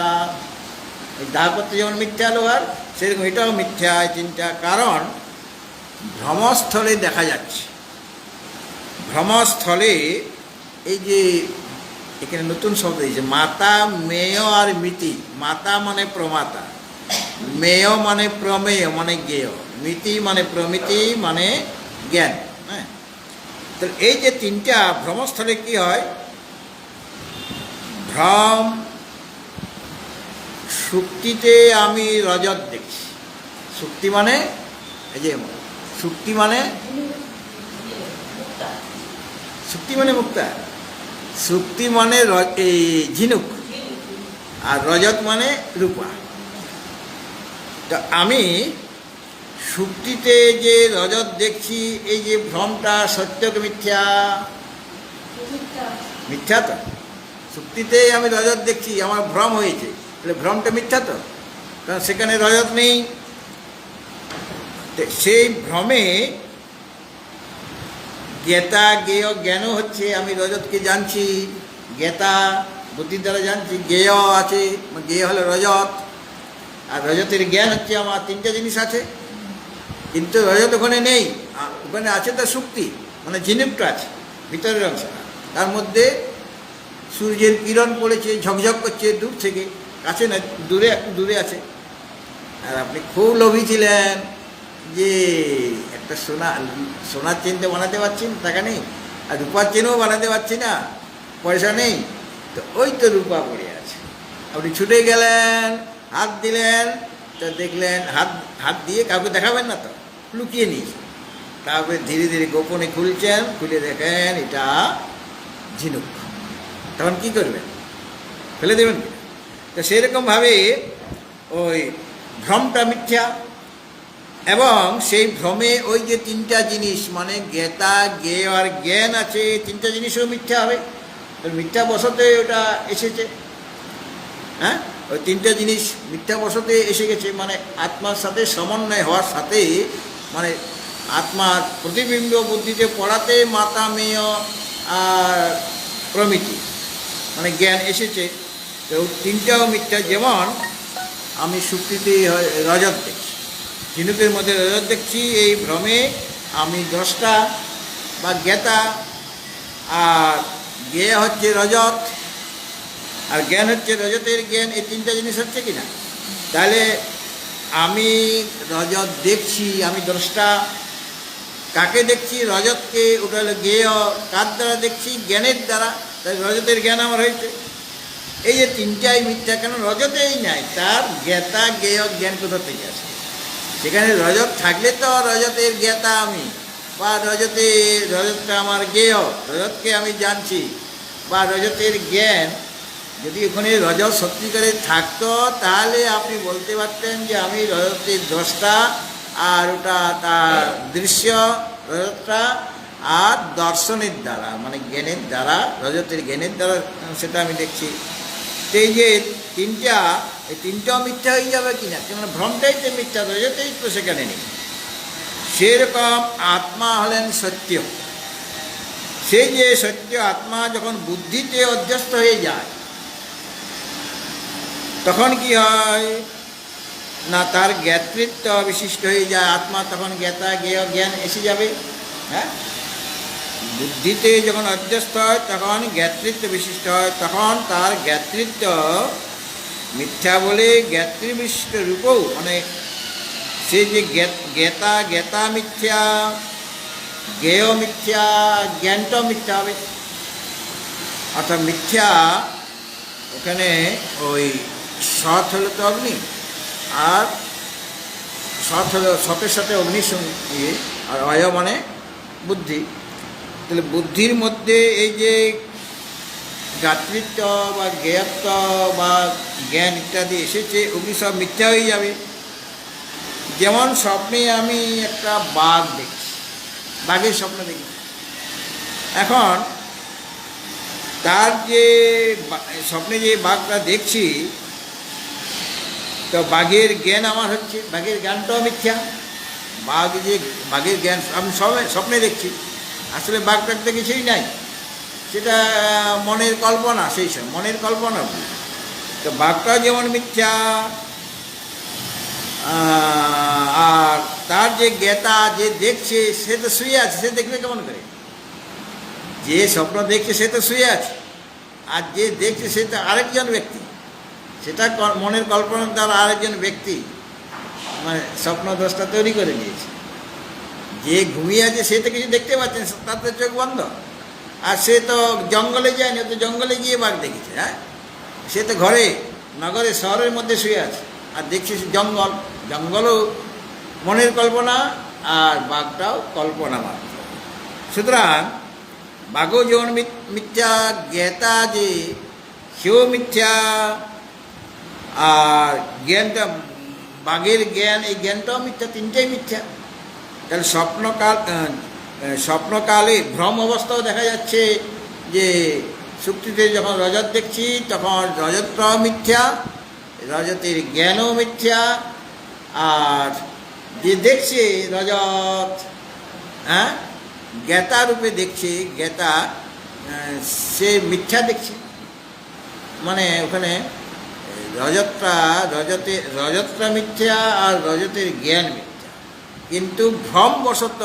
এই দাহকত্ব যেমন মিথ্যা লোহার, সেরকম এটাও মিথ্যা, এই তিনটা। কারণ ভ্রমস্থলে দেখা যাচ্ছে, ভ্রমস্থলে এই যে এখানে নতুন শব্দ দিয়েছে, মাতা মেয় আর মিতি। মাতা মানে প্রমাতা, মেয় মানে প্রমেয় মানে জ্ঞেয়, মিতি মানে প্রমিতি মানে জ্ঞান। হ্যাঁ, তো এই যে তিনটা ভ্রমস্থলে কি হয়? ভ্রম, শুক্তিতে আমি রজত দেখছি। শুক্তি মানে এই যে শুক্তি মানে শুক্তি মানে মুক্তা, শুক্তি মানে এই ঝিনুক, আর রজত মানে রূপা। তো আমি শুক্তিতে যে রজত দেখছি, এই যে ভ্রমটা সত্য কি মিথ্যা? মিথ্যা তো। শুক্তিতে আমি রজত দেখছি, আমার ভ্রম হয়েছে, তাহলে ভ্রমটা মিথ্যা তো, কারণ সেখানে রজত নেই। সেই ভ্রমে জ্ঞাতা জ্ঞেয় জ্ঞানও হচ্ছে, আমি রজতকে জানছি, জ্ঞাতা বুদ্ধির দ্বারা জানছি, জ্ঞেয় আছে, জ্ঞেয় হলো রজত, আর রজতের জ্ঞান হচ্ছে আমার। তিনটা জিনিস আছে, কিন্তু রজত ওখানে নেই। ওখানে আছে তার শুক্তি, মানে ঝিনুকটা আছে ভিতরের অংশ, তার মধ্যে সূর্যের কিরণ পড়েছে, ঝকঝক করছে দূর থেকে, কাছে না, দূরে, একটু দূরে আছে। আর আপনি খুব লোভী ছিলেন যে একটা সোনার চেনটা বানাতে পারছি না, টাকা নেই, আর রূপার চেনও বানাতে পারছি না, পয়সা নেই, তো ওই তো রূপা পড়ে আছে। আপনি ছুটে গেলেন, হাত দিলেন, তো দেখলেন হাত দিয়ে কাউকে দেখাবেন না, তো লুকিয়ে নিয়েছেন। তারপরে ধীরে ধীরে গোপনে খুলছেন, খুলে দেখেন এটা ঝিনুক। তখন কী করবেন? ফেলে দেবেন কি? তো সেরকমভাবে ওই ভ্রমটা মিথ্যা। এবং সেই ভ্রমে ওই যে তিনটা জিনিস, মানে জ্ঞাতা জ্ঞেয় আর জ্ঞান আছে, তিনটা জিনিসও মিথ্যা হবে। মিথ্যা বশতে ওটা এসেছে। হ্যাঁ, ওই তিনটা জিনিস মিথ্যা বশতে এসে গেছে, মানে আত্মার সাথে সমন্বয় হওয়ার সাথে, মানে আত্মার প্রতিবিম্ব বুদ্ধিতে পড়াতে মাতা মেয় আর প্রমিতি মানে জ্ঞান এসেছে। তো তিনটাও মিথ্যা। যেমন আমি সুপ্তিতে রজত দেখছি, ঝিনুকের মধ্যে রজত দেখছি, এই ভ্রমে আমি দ্রষ্টা বা জ্ঞাতা, আর জ্ঞেয় হচ্ছে রজত, আর জ্ঞান হচ্ছে রজতের জ্ঞান। এই তিনটা জিনিস হচ্ছে কি না? তাহলে আমি রজত দেখছি, আমি দ্রষ্টা। কাকে দেখছি? রজতকে। ওটা হলো জ্ঞেয়। কার দ্বারা দেখছি? জ্ঞানের দ্বারা। তাই রজতের জ্ঞান আমার হয়েছে। এই যে তিনটাই মিথ্যা। কেন? রজতেই নাই। তার জ্ঞাতা জ্ঞেয় জ্ঞান কোথা থেকে আসে? সেখানে রজত থাকলে তো রজতের জ্ঞাতা আমি, বা রজতটা আমার জ্ঞেয়, রজতকে আমি জানছি, বা রজতের জ্ঞান। যদি ওখানে রজত সত্যিকারে থাকতো তাহলে আপনি বলতে পারতেন যে আমি রজতের দ্রষ্টা, আর ওটা তার দৃশ্য রজতটা, আর দর্শনের দ্বারা মানে জ্ঞানের দ্বারা, রজতের জ্ঞানের দ্বারা সেটা আমি দেখছি। তো এই যে এই তিনটাও মিথ্যা হয়ে যাবে কি না? কেন? ভ্রমটাই তো মিথ্যা, রজতেই তো সেখানে নেই। সেরকম আত্মা হলেন সত্য। সেই যে সত্য আত্মা যখন বুদ্ধিতে অধ্যস্ত হয়ে যায়, তখন কি হয় না? তার জ্ঞাতৃত্ব বিশিষ্ট হয়ে যায় আত্মা। তখন জ্ঞাতা জ্ঞেয় জ্ঞান এসে যাবে। হ্যাঁ, বুদ্ধিতে যখন অধ্যস্ত হয় তখন জ্ঞাতৃত্ব বিশিষ্ট হয়। তখন তার জ্ঞাতৃত্ব মিথ্যা বলে জ্ঞাতৃবিশিষ্ট রূপও মানে সে যে জ্ঞাতা মিথ্যা, জ্ঞেয় মিথ্যা, জ্ঞানটাও মিথ্যা হবে। অর্থাৎ মিথ্যা ওখানে ওই সৎ হলো তো অগ্নি, আর সৎ হলো সতের সাথে অগ্নির সঙ্গে, আর অয় মানে বুদ্ধি। তাহলে বুদ্ধির মধ্যে এই যে জ্ঞাতৃত্ব বা জ্ঞেয়ত্ব বা জ্ঞান ইত্যাদি এসেছে, ওগুলি সব মিথ্যা হয়ে যাবে। যেমন স্বপ্নে আমি একটা বাঘ দেখছি, বাঘের স্বপ্ন দেখি। এখন তার যে স্বপ্নে যে বাঘটা দেখছি, তো বাঘের জ্ঞান আমার হচ্ছে, বাঘের জ্ঞানটাও মিথ্যা। বাঘের জ্ঞান আমি স্বপ্নে দেখছি, আসলে বাঘটাতে কিছুই নাই, সেটা মনের কল্পনা। সেই সব মনের কল্পনা। তো বাঘটাও যেমন মিথ্যা, আর তার যে জ্ঞাতা যে দেখছে সে তো শুয়ে আছে, সে দেখবে কেমন করে? যে স্বপ্ন দেখছে সে তো শুয়ে আছে, আর যে দেখছে সে তো আরেকজন ব্যক্তি, সেটা মনের কল্পনার দ্বারা আরেকজন ব্যক্তি মানে স্বপ্নদ্রষ্টা তৈরি করে নিয়েছে। যে ঘুমিয়ে আছে সে তো কিছু দেখতে পাচ্ছেন, তার তো চোখ বন্ধ। আর সে তো জঙ্গলে যায়নি, তো জঙ্গলে গিয়ে বাঘ দেখেছে। হ্যাঁ, সে তো ঘরে নগরে শহরের মধ্যে শুয়ে আছে, আর দেখছে জঙ্গলও মনের কল্পনা, আর বাঘটাও কল্পনা মাত্র। সুতরাং বাঘও যেমন মিথ্যা, জ্ঞাতা যে সেও মিথ্যা, আর জ্ঞানটা বাঘের জ্ঞান, এই জ্ঞানটাও মিথ্যা। তিনটাই মিথ্যা। তাহলে স্বপ্নকালে ভ্রম অবস্থাও দেখা যাচ্ছে যে সুক্তিতে যখন রজত দেখছি তখন রজতটাও মিথ্যা, রজতের জ্ঞানও মিথ্যা, আর যে দেখছে রজত, হ্যাঁ, জ্ঞাতা রূপে দেখছে, জ্ঞাতা সে মিথ্যা দেখছে। মানে ওখানে রজতটা মিথ্যা, আর রজতের জ্ঞান মিথ্যা। কিন্তু ভ্রমবশত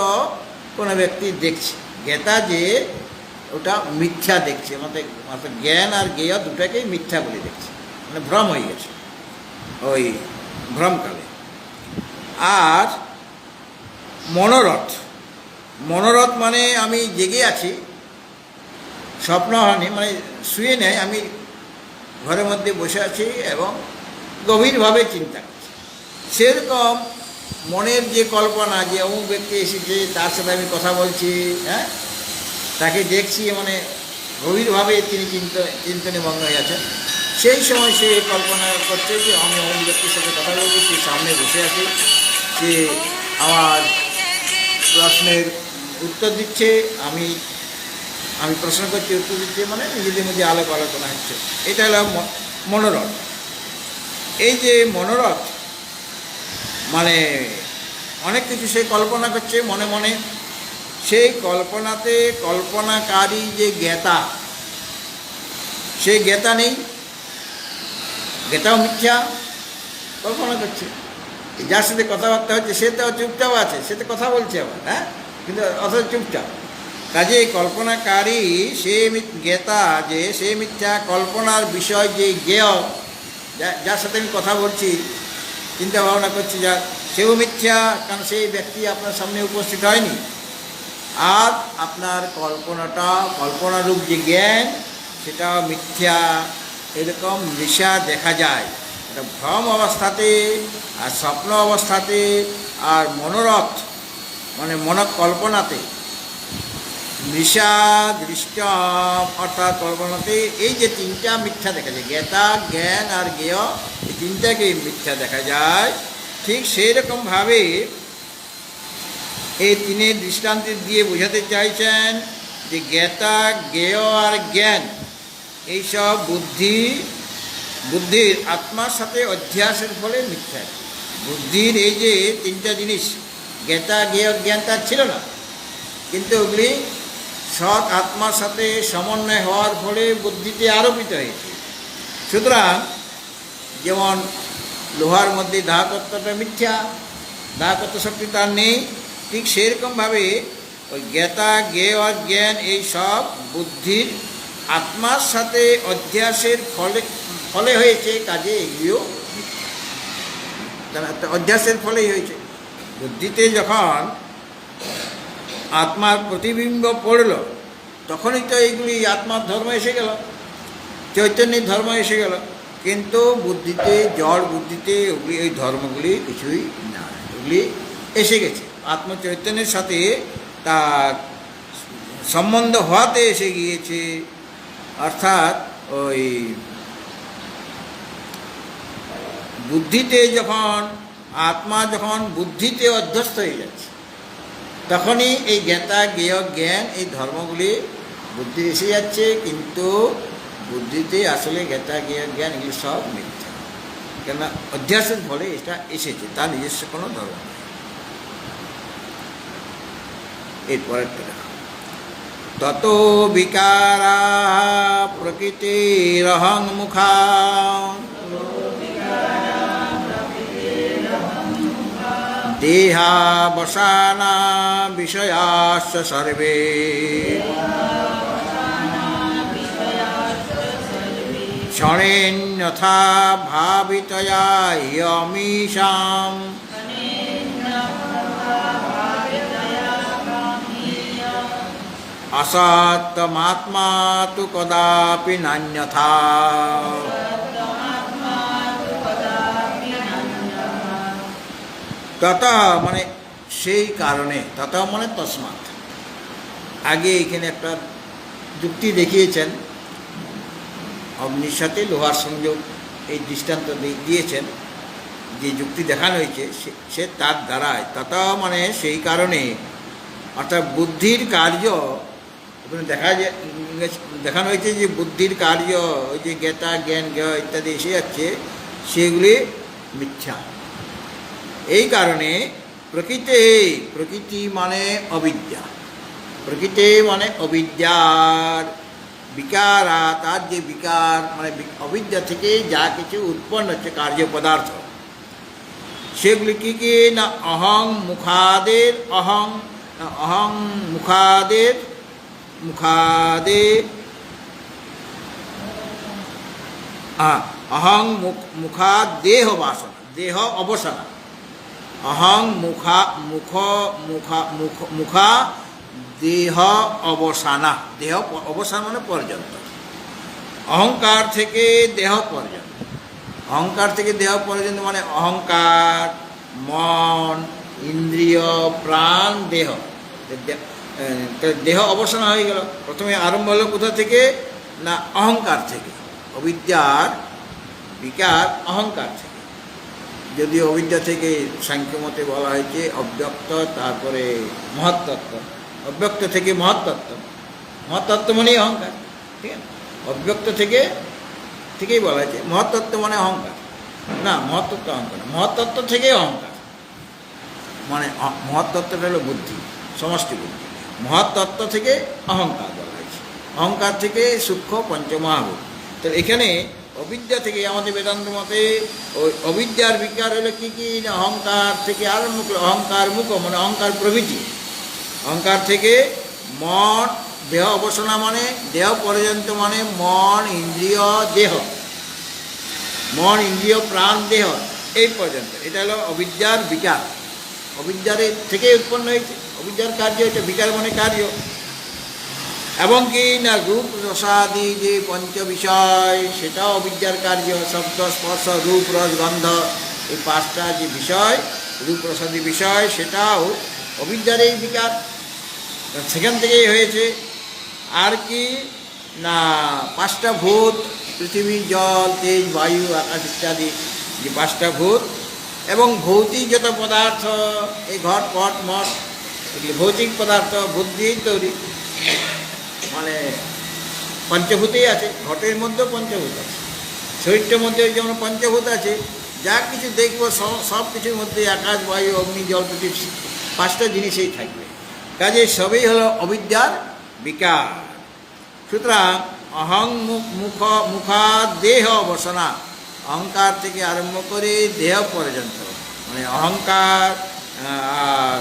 কোনো ব্যক্তি দেখছে, জ্ঞাতা যে ওটা মিথ্যা দেখছে, মানে জ্ঞান আর জ্ঞেয় দুটাকেই মিথ্যা বলে দেখছে, মানে ভ্রম হয়ে গেছে ওই ভ্রমকালে। আর মনোরথ মানে আমি জেগে আছি, স্বপ্ন হয়নি, মানে শুয়ে নেই, আমি ঘরের মধ্যে বসে আছি এবং গভীরভাবে চিন্তা করছি। সেরকম মনের যে কল্পনা যে অমুক ব্যক্তি এসেছে, তার সাথে আমি কথা বলছি, হ্যাঁ, তাকে দেখছি, মানে গভীরভাবে তিনি চিন্তনে মগ্ন হয়ে আছেন। সেই সময় সে কল্পনা করছে যে আমি অমুক ব্যক্তির সাথে কথা বলছি, সে সামনে বসে আছে, সে আমার প্রশ্নের উত্তর দিচ্ছে, আমি প্রশ্ন করছি, উত্তর দিচ্ছে, মানে নিজেদের মধ্যে আলোচনা হচ্ছে। এটা হলো মনোরথ। এই যে মনোরথ মানে অনেক কিছু সে কল্পনা করছে মনে মনে। সেই কল্পনাতে কল্পনাকারী যে জ্ঞাতা, সেই জ্ঞাতা নেই, জ্ঞাতাও মিথ্যা, কল্পনা করছে। যার সাথে কথাবার্তা হচ্ছে সে তো চুপচাপ আছে, সে তো কথা বলছে আবার, হ্যাঁ, কিন্তু অথচ চুপচাপ। কাজে কল্পনাকারী সে জ্ঞাতা যে সে মিথ্যা, কল্পনার বিষয় যে জ্ঞেয়, যার সাথে আমি কথা বলছি, চিন্তা ভাবনা করছি, যা সেও মিথ্যা, কারণ সেই ব্যক্তি আপনার সামনে উপস্থিত হয়নি। আর আপনার কল্পনাটা, কল্পনারূপ যে জ্ঞান, সেটাও মিথ্যা। এরকম নেশা দেখা যায় এটা ভ্রম অবস্থাতে, আর স্বপ্ন অবস্থাতে, আর মনোরথ মানে মনকল্পনাতে। মৃষা দৃষ্ট অর্থাৎ কল্পনাতে এই যে তিনটা মিথ্যা দেখা যায়, জ্ঞাতা, জ্ঞান আর জ্ঞেয়, এই তিনটাকেই মিথ্যা দেখা যায়। ঠিক সেই রকমভাবে এই তিনের দৃষ্টান্ত দিয়ে বোঝাতে চাইছেন যে জ্ঞাতা, জ্ঞেয় আর জ্ঞান এইসব বুদ্ধির আত্মার সাথে অধ্যাসের ফলে মিথ্যা। বুদ্ধির এই যে তিনটা জিনিস, জ্ঞাতা, জ্ঞেয়, জ্ঞান, তার ছিল না, কিন্তু ওগুলি সৎ আত্মার সাথে সমন্বয় হওয়ার ফলে বুদ্ধিতে আরোপিত হয়েছে। সুতরাং যেমন লোহার মধ্যে দাহতত্ত্বটা মিথ্যা, দাহতত্ত্ব শক্তি তার নেই, ঠিক সেরকমভাবে ওই জ্ঞাতা, জ্ঞেয় আর জ্ঞান এই সব বুদ্ধির আত্মার সাথে অধ্যাসের ফলে হয়েছে। কাজে এগুলিও অধ্যাসের ফলেই হয়েছে। বুদ্ধিতে যখন আত্মার প্রতিবিম্ব পড়ল, তখনই তো এইগুলি আত্মার ধর্ম এসে গেল, চৈতন্যের ধর্ম এসে গেল। কিন্তু বুদ্ধিতে, জড় বুদ্ধিতে ওগুলি, এই ধর্মগুলি কিছুই না, এগুলি এসে গেছে আত্মচৈতন্যের সাথে তার সম্বন্ধ হওয়াতে এসে গিয়েছে। অর্থাৎ ওই বুদ্ধিতে যখন আত্মা যখন বুদ্ধিতে অধ্যস্ত হয়ে যাচ্ছে, তখনই এই জ্ঞাতা, জ্ঞেয়, জ্ঞান এই ধর্মগুলি বুদ্ধি এসে যাচ্ছে। কিন্তু বুদ্ধিতে আসলে জ্ঞাতা, জ্ঞেয়, জ্ঞান এগুলি সব মিথ্যা, কেননা অধ্যাসের ফলে এটা এসেছে, তার নিজস্ব কোনো ধর্ম নেই। এরপরেরটা দেখো, তত বিকারা প্রকৃতিরহং মুখা দেহাবসানা বিষয়াশ্চ সর্বে ক্ষণেন্যথা ভাবিতয়া ইয়মীশাম অসত্যমাত্মা তু কদাপি নান্যথা। তত মানে সেই কারণে, তত মানে তসমাৎ। আগে এখানে একটা যুক্তি দেখিয়েছেন, অগ্নির সাথে লোহার সংযোগ, এই দৃষ্টান্ত দিয়েছেন, যে যুক্তি দেখানো হয়েছে সে তার দ্বারায়, তত মানে সেই কারণে, অর্থাৎ বুদ্ধির কার্য ওখানে দেখানো হয়েছে যে বুদ্ধির কার্য, ওই যে জ্ঞাতা, জ্ঞান, জ্ঞেয় ইত্যাদি এসে যাচ্ছে, সেগুলি মিথ্যা। এই কারণে প্রকৃতি মানে অবিদ্যা, প্রকৃতি মানে অবিদ্যার বিকারা, তার যে বিকার মানে অবিদ্যা থেকে যা কিছু উৎপন্ন হচ্ছে কার্য পদার্থ, সেগুলি কী কী না অহং মুখাদের অহং মুখাদেহ বাসনা, দেহ অবসানা। অহং মুখা দেহ অবসানা, দেহ অবসান মানে পর্যন্ত, অহংকার থেকে দেহ পর্যন্ত। অহংকার থেকে দেহ পর্যন্ত মানে অহংকার, মন, ইন্দ্রিয়, প্রাণ, দেহ, দেহ অবসান হয়ে গেল। প্রথমে আরম্ভ হলো কোথা থেকে না অহংকার থেকে, অবিদ্যার বিকার অহংকার থেকে। যদি অবিদ্যা থেকে সাংখ্যমতে বলা হয়েছে অব্যক্ত, তারপরে মহত্তত্ত্ব, অব্যক্ত থেকে মহত্তত্ত্ব, মহত্তত্ত্ব মানেই অহংকার, ঠিক আছে। অব্যক্ত থেকেই বলা হয়েছে মহত্তত্ত্ব মানে অহংকার, না মহত্তত্ত্ব অহংকার, মহত্তত্ত্ব থেকেই অহংকার। মানে মহত্তত্ত্বটা হলো বুদ্ধি, সমষ্টি বুদ্ধি। মহত্তত্ত্ব থেকে অহংকার বলা হয়েছে, অহংকার থেকে সূক্ষ্ম পঞ্চমহাভূত। তো এখানে অবিদ্যা থেকে আমাদের বেদান্ত মতে ওই অবিদ্যার বিকার হলো কী কী না অহংকার থেকে আরম্ভ করে অহংকার মুখ মানে অহংকার প্রভৃতি। অহংকার থেকে মন দেহ অবসনা মানে দেহ পর্যন্ত মানে মন ইন্দ্রিয় দেহ, মন ইন্দ্রিয় প্রাণ দেহ এই পর্যন্ত, এটা হলো অবিদ্যার বিকার। অবিদ্যার থেকে উৎপন্ন হয়েছে, অবিদ্যার কার্য এটা, বিকার মানে কার্য। এবং কি না রূপ রসাদি যে পঞ্চ বিষয় সেটাও অবিদ্যার কার্য। শব্দ স্পর্শ রূপ রস গন্ধ এই পাঁচটা যে বিষয়, রূপ রসাদি বিষয়, সেটাও অবিদ্যার এই বিকার, সেখান থেকেই হয়েছে। আর কি না পাঁচটা ভূত, পৃথিবী জল তেজ বায়ু আকাশ ইত্যাদি যে পাঁচটা ভূত, এবং ভৌতিক যত পদার্থ এই ঘট পট মঠ এগুলি ভৌতিক পদার্থ বুদ্ধির তৈরি, মানে পঞ্চভূতেই আছে। ঘটের মধ্যেও পঞ্চভূত আছে, শরীরটার মধ্যে যেমন পঞ্চভূত আছে, যা কিছু দেখবো সব কিছুর মধ্যে আকাশ বায়ু অগ্নি জল পৃথিবী পাঁচটা জিনিসেই থাকবে। কাজে সবই হলো অবিদ্যার বিকার। সুতরাং অহং মুখাদেহ অবসনা, অহংকার থেকে আরম্ভ করে দেহ পর্যন্ত মানে অহংকার আর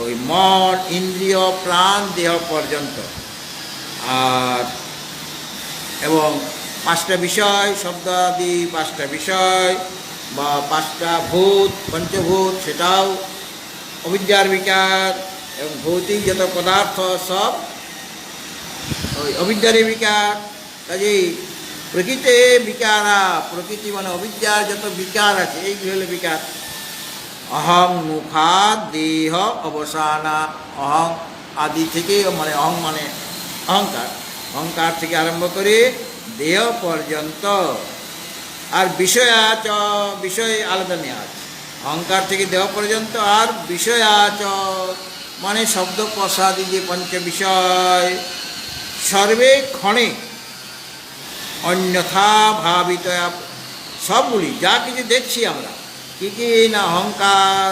ওই মন ইন্দ্রিয় প্রাণ দেহ পর্যন্ত, আর এবং পাঁচটা বিষয় শব্দাদি পাঁচটা বিষয় বা পাঁচটা ভূত পঞ্চভূত সেটাও অবিদ্যার বিকার, এবং ভৌতিক যত পদার্থ সব ওই অবিদ্যারই বিকার। কাজেই প্রকৃতি বিকারা, প্রকৃতি মানে অবিদ্যার যত বিকার আছে এইগুলো হলো বিকার। অহং মুখা দেহ অবসানা, অহং আদি থেকে মানে অহং মানে অহংকার, অহংকার থেকে আরম্ভ করে দেহ পর্যন্ত। আর বিষয়াচ, বিষয় আলাদা নেওয়া আছে, অহংকার থেকে দেহ পর্যন্ত। আর বিষয়াচ মানে শব্দ প্রসাদি যে পঞ্চ বিষয়, সর্বে ক্ষণে অন্যথা ভাবিত, সবগুলি যা কিছু দেখছি আমরা কী কী না অহংকার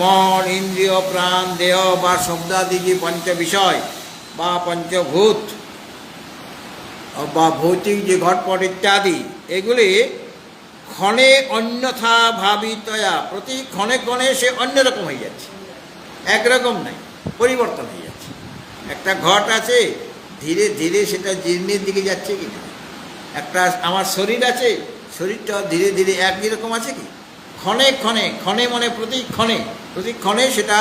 মন ইন্দ্রিয় প্রাণ দেহ বা শব্দাদি যে পঞ্চ বিষয় বা পঞ্চভূত বা ভৌতিক যে ঘটপট ইত্যাদি, এগুলি ক্ষণে অন্যথা ভাবিতয়া, প্রতি ক্ষণে ক্ষণে সে অন্যরকম হয়ে যাচ্ছে, একরকম নাই, পরিবর্তন হয়ে যাচ্ছে। একটা ঘট আছে, ধীরে ধীরে সেটা জীর্ণের দিকে যাচ্ছে কি না। একটা আমার শরীর আছে, শরীরটা ধীরে ধীরে একই রকম আছে কি, ক্ষণে ক্ষণে, ক্ষণে মানে প্রতি ক্ষণে সেটা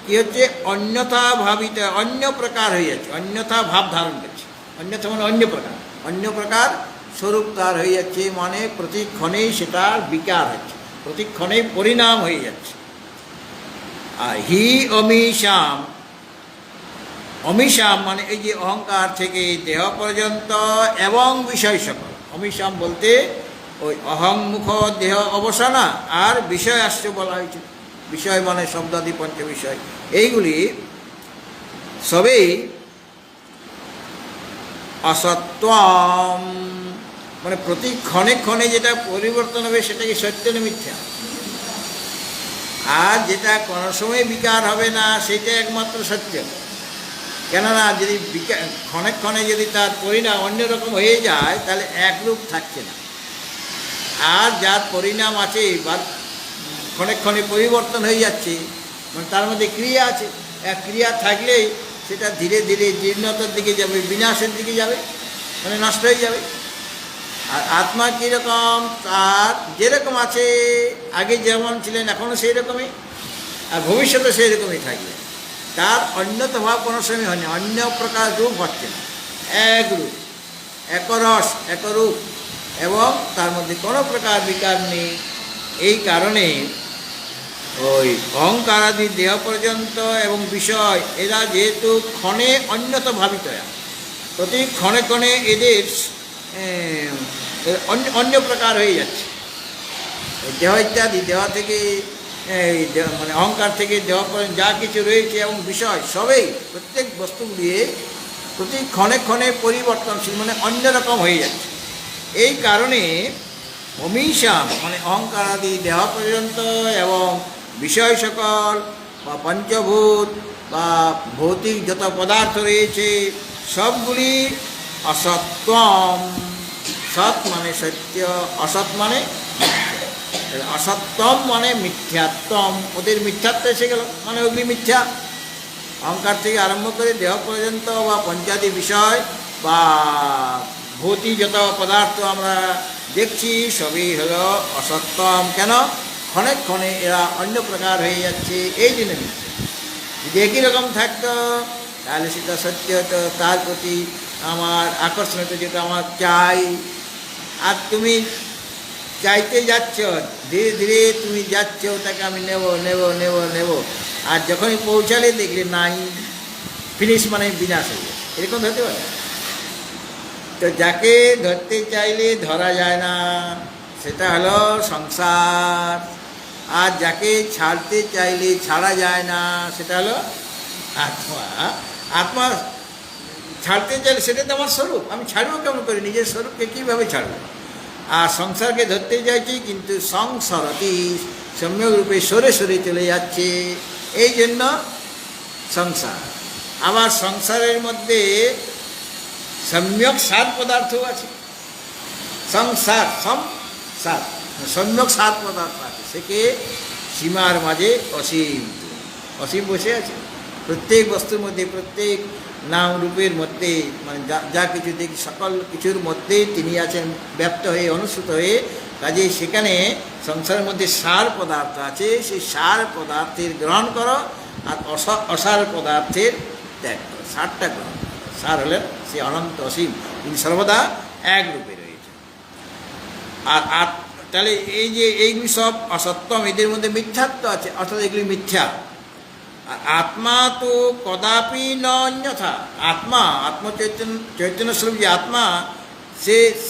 কী হচ্ছে অন্যথা ভাবিত, অন্য প্রকার হয়ে যাচ্ছে, অন্যথা ভাব ধারণ করছে। অন্যথা মানে অন্য প্রকার স্বরূপ তার হয়ে যাচ্ছে, মানে প্রতিক্ষণেই সেটার বিকার হচ্ছে, প্রতিক্ষণেই পরিণাম হয়ে যাচ্ছে। আর হি অমিশাম, অমিশাম মানে এই যে অহংকার থেকে দেহ পর্যন্ত এবং বিষয় সকল। অমিশাম বলতে ওই অহংমুখ দেহ অবসানা আর বিষয় আসছে বলা হয়েছে। বিষয় মানে শব্দাদি পঞ্চ বিষয়, এইগুলি সবেই অসত্বম, মানে প্রতি ক্ষণে ক্ষণে যেটা পরিবর্তন হবে সেটা কি সত্য না মিথ্যা, আর যেটা কোনো সময় বিকার হবে না সেটা একমাত্র সত্য। কেননা যদি ক্ষণে ক্ষণে যদি তার পরিণাম অন্যরকম হয়ে যায় তাহলে একরূপ থাকছে না। আর যার পরিণাম আছে বা ক্ষণে ক্ষণে পরিবর্তন হয়ে যাচ্ছে, মানে তার মধ্যে ক্রিয়া আছে, এক ক্রিয়া থাকলেই সেটা ধীরে ধীরে জীর্ণতার দিকে যাবে, বিনাশের দিকে যাবে, মানে নষ্ট হয়ে যাবে। আর আত্মা কীরকম, তার যেরকম আছে আগে যেমন ছিলেন এখনও সেই রকমই, আর ভবিষ্যতে সেই রকমই থাকবে। তার অন্যত ভাব কোনো সময় হয়নি, অন্য প্রকার রূপ হচ্ছে না, এক রূপ, একরস একরূপ, এবং তার মধ্যে কোনো প্রকার বিকার নেই। এই কারণে ওই অহংকারাদি দেহ পর্যন্ত এবং বিষয় এরা যেহেতু ক্ষণে অন্যত ভাবিত, প্রতি ক্ষণে ক্ষণে এদের অন্য প্রকার হয়ে যাচ্ছে। দেহ ইত্যাদি দেহ থেকে মানে অহংকার থেকে দেহ পর্যন্ত যা কিছু রয়েছে এবং বিষয় সবেই প্রত্যেক বস্তুগুলি প্রতি ক্ষণে ক্ষণে পরিবর্তনশীল, মানে অন্যরকম হয়ে যাচ্ছে। এই কারণে অমিশাম মানে অহংকার আদি দেহ পর্যন্ত এবং বিষয় সকল বা পঞ্চভূত বা ভৌতিক যত পদার্থ রয়েছে সবগুলি অসত্যম। সৎ মানে সত্য, অসৎ মানে অসত্যম মানে মিথ্যাত্বম। ওদের মিথ্যাত্ব এসে গেল, মানে ওগুলি মিথ্যা। অহংকার থেকে আরম্ভ করে দেহ পর্যন্ত বা পঞ্চাদি বিষয় বা ভৌতিক যত পদার্থ আমরা দেখছি সবই হলো অসত্যম। কেন? ক্ষণে ক্ষণে এরা অন্য প্রকার হয়ে যাচ্ছে, এই জন্য মিথ্যা। যদি একই রকম থাকতো তাহলে সেটা সত্য হতো, তার প্রতি আমার আকর্ষণ হতো, যেটা আমার চাই। আর তুমি চাইতে যাচ্ছ, ধীরে ধীরে তুমি যাচ্ছ ওটাকে আমি নেব নেব নেব নেব, আর যখনই পৌঁছালে দেখলে নাই, ফিনিশ মানে বিনাশ হয়ে যায়। এরকম হতে পারে। তো যাকে ধরতে চাইলে ধরা যায় না সেটা হলো সংসার, আর যাকে ছাড়তে চাইলে ছাড়া যায় না সেটা হলো আত্মা। আত্মা ছাড়তে চাইলে সেটা তো আমার স্বরূপ, আমি ছাড়বো কেমন করে? নিজের স্বরূপকে কীভাবে ছাড়বো? আর সংসারকে ধরতে চাইছি কিন্তু সংসারতি সম্যক রূপে সরে সরে চলে যাচ্ছে, এই জন্য সংসার। আবার সংসারের মধ্যে সম্যক সার পদার্থ আছে। সংসার সংসার সম্যক সার পদার্থ আছে, সেকে সীমার মাঝে অসীম। অসীম বসে আছে প্রত্যেক বস্তুর মধ্যে, প্রত্যেক নাম রূপের মধ্যে, মানে যা কিছু দেখি সকল কিছুর মধ্যে তিনি আছেন ব্যপ্ত হয়ে, অনুসূত হয়ে। কাজে সেখানে সংসারের মধ্যে সার পদার্থ আছে, সেই সার পদার্থের গ্রহণ করো আর অসার পদার্থের ত্যাগ করো। সারটা গ্রহণ করো। সার হলেন সে অনন্ত অসীম, তিনি সর্বদা এক রূপে রয়েছে। আর তাহলে এই যে এইগুলি সব অসত্যম, এদের মধ্যে মিথ্যাত্ব আছে, অর্থাৎ এগুলি মিথ্যা। আর আত্মা তো কদাপি ন অন্যথা। আত্মা, চৈতন্য স্বরূপ যে আত্মা,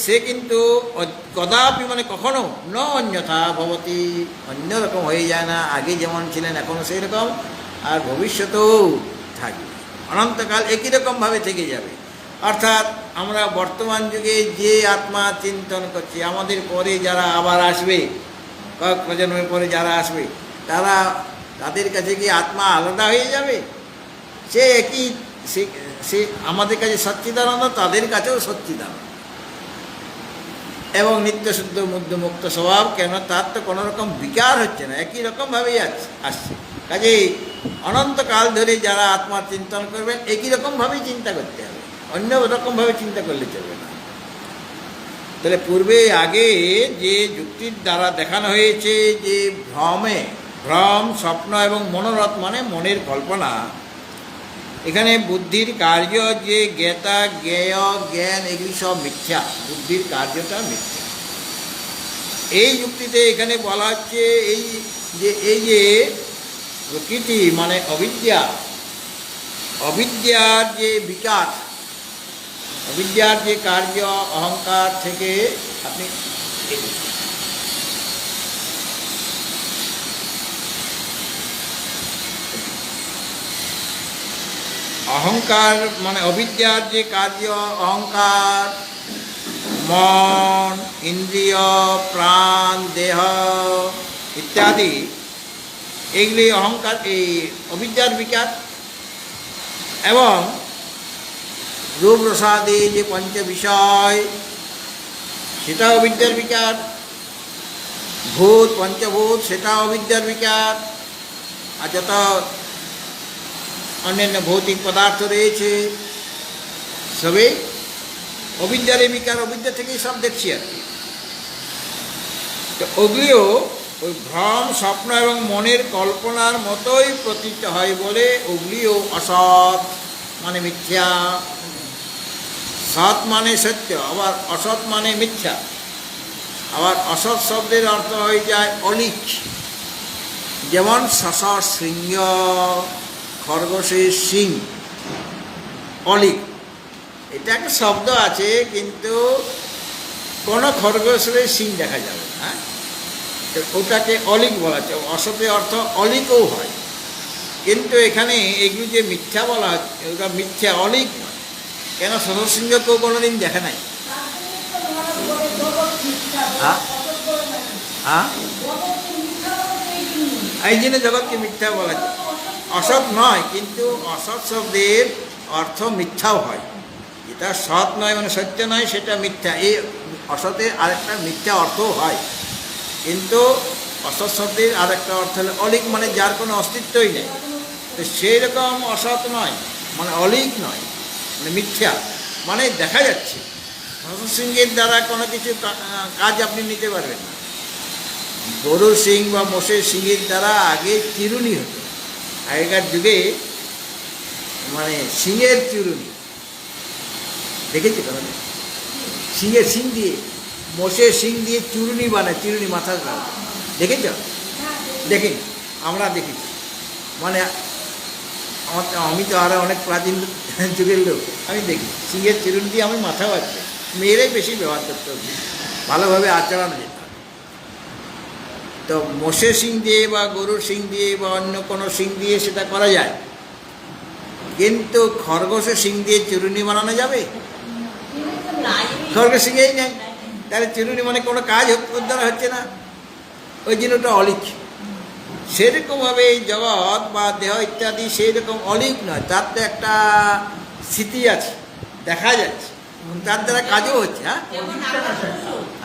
সে কিন্তু কদাপি মানে কখনো ন অন্যথা ভবতি, অন্যরকম হয়ে যায় না। আগে যেমন ছিলেন এখনও সেই রকম, আর ভবিষ্যতেও থাকবে, অনন্তকাল একই রকমভাবে থেকে যাবে। অর্থাৎ আমরা বর্তমান যুগে যে আত্মা চিন্তন করছি, আমাদের পরে যারা আবার আসবে, কয়েক প্রজন্মের পরে যারা আসবে, তাদের কাছে কি আত্মা আলাদা হয়ে যাবে? সে একই, সে আমাদের কাছে সচ্চিদানন্দ, তাদের কাছেও সচ্চিদানন্দ এবং নিত্যশুদ্ধ মুক্ত স্বভাব। কেন? তার তো কোনো রকম বিকার হচ্ছে না, একই রকমভাবেই আসছে। কাজেই অনন্তকাল ধরে যারা আত্মার চিন্তন করবেন একই রকমভাবেই চিন্তা করতে হবে, অন্য রকমভাবে চিন্তা করলে চলবে না। তাহলে পূর্বে আগে যে যুক্তির দ্বারা দেখানো হয়েছে যে ভ্রম, স্বপ্ন এবং মনোরথ মানে মনের কল্পনা, এখানে বুদ্ধির কার্য যে জ্ঞাতা, জ্ঞেয়, জ্ঞান এগুলি সব মিথ্যা, বুদ্ধির কার্যটা মিথ্যা। এই যুক্তিতে এখানে বলা হচ্ছে এই যে প্রকৃতি মানে অবিদ্যার যে বিকাশ, অবিদ্যার যে কার্য, অহংকার থেকে আপনি অহংকার মানে অবিদ্যার যে কার্য, অহংকার, মন, ইন্দ্রিয়, প্রাণ, দেহ ইত্যাদি, এইগুলি অহংকার, এই অবিদ্যার বিকাশ। এবং রূপ রসাদি যে পঞ্চ বিষয়, সেটা অবিদ্যার বিকার। ভূত, পঞ্চভূত, সেটা অবিদ্যার বিকার। আর যত অন্যান্য ভৌতিক পদার্থ রয়েছে সবই অবিদ্যার বিকার, অবিদ্যা থেকেই সব দেখছি আর কি। তো ওগুলিও ওই ভ্রম, স্বপ্ন এবং মনের কল্পনার মতোই প্রতীত হয় বলে ওগুলিও অসৎ মানে মিথ্যা। সৎ মানে সত্য, আবার অসৎ মানে মিথ্যা। আবার অসৎ শব্দের অর্থ হয়ে যায় অলিক, যেমন শশর শৃঙ্গ, খরগোশের শিং, অলিক। এটা একটা শব্দ আছে, কিন্তু কোনো খরগোশের শিং দেখা যাবে না, ওটাকে অলিক বলা হচ্ছে। অসতের অর্থ অলিকও হয়, কিন্তু এখানে এগুলি যে মিথ্যা বলা হচ্ছে ওটা মিথ্যা, অলিক নয়। কেন? শশর সিংহ কেউ কোনোদিন দেখে নাই। হ্যাঁ হ্যাঁ এই জন্য জগৎকে মিথ্যা বলা যায়। অসৎ নয়, কিন্তু অসৎ শব্দের অর্থ মিথ্যাও হয়। যেটা সৎ নয় মানে সত্য নয় সেটা মিথ্যা, এই অসতের আরেকটা মিথ্যা অর্থও হয়। কিন্তু অসৎ শব্দের আরেকটা অর্থ হলো অলিক, মানে যার কোনো অস্তিত্বই নেই। তো সেই রকম অসৎ নয় মানে অলিক নয়, মানে মিথ্যা, মানে দেখা যাচ্ছে। সিংহের দ্বারা কোনো কিছু কাজ আপনি নিতে পারবেন না। গরুর সিং বা মোষের সিংহের দ্বারা আগে চিরুনি হতো, আগেকার যুগে মানে সিংহের চিরুনি দেখেছি কোনো সিংহের সিং দিয়ে, মোষের সিং দিয়ে চুরুনি বানায়, চিরুনি মাথার কাজ দেখেছ? দেখিনি, আমরা দেখেছি। মানে আমি তো আরও অনেক প্রাচীন যুগের লোক, আমি দেখি সিংহের চিরুনি দিয়ে আমি মাথা বাঁচছে। মেয়েরাই বেশি ব্যবহার করতে হবে, ভালোভাবে আচরণ যেতে হবে। তো মোষের শিং দিয়ে বা গরুর শিং দিয়ে বা অন্য কোনো শিং দিয়ে সেটা করা যায়, কিন্তু খরগোশের শিং দিয়ে চিরুনি বানানো যাবে? খরগোশ শিঙেই নেই, তাহলে চিরুনি মানে কোনো কাজ ওর দ্বারা হচ্ছে না, ওই জন্য ওটা অলিক। সেরকমভাবে এই জগৎ বা দেহ ইত্যাদি সেই রকম অলিক নয়, তার তো একটা স্মৃতি আছে, দেখা যাচ্ছে, তার দ্বারা কাজও হচ্ছে। হ্যাঁ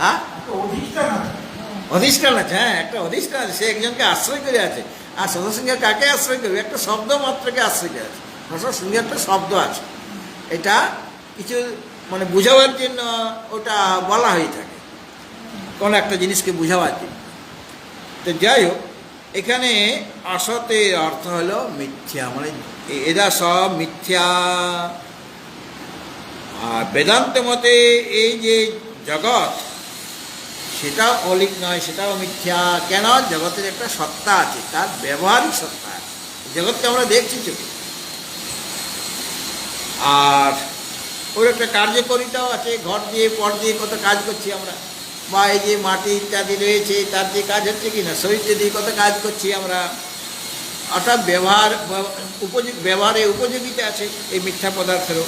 হ্যাঁ, অধিষ্ঠান আছে, হ্যাঁ একটা অধিষ্ঠান আছে, সে একজনকে আশ্রয় করে আছে। আর শশসিংহ কাকে আশ্রয় করবে? একটা শব্দ মাত্রকে আশ্রয় করে আছে। শশসিংহ একটা শব্দ আছে, এটা কিছু মানে বোঝাবার জন্য ওটা বলা হয়ে থাকে, কোনো একটা জিনিসকে বোঝাবার জন্য। তো যাই হোক, এখানে অসতের অর্থ হলো মিথ্যা, মানে এরা সব মিথ্যা। আর বেদান্ত মতে এই যে জগৎ সেটাও অলিক নয়, সেটাও মিথ্যা। কেন? জগতের একটা সত্তা আছে, তার ব্যবহারিক সত্তা আছে, জগৎকে আমরা দেখছি চোখে। আর ওর একটা কার্যকরিতাও আছে, ঘর দিয়ে পর দিয়ে কত কাজ করছি আমরা, বা এই যে মাটি ইত্যাদি রয়েছে তার দিয়ে কাজ হচ্ছে কি না, শরীরটা দিয়ে কত কাজ করছি আমরা, অর্থাৎ ব্যবহারে উপযোগিতা আছে এই মিথ্যা পদার্থেরও।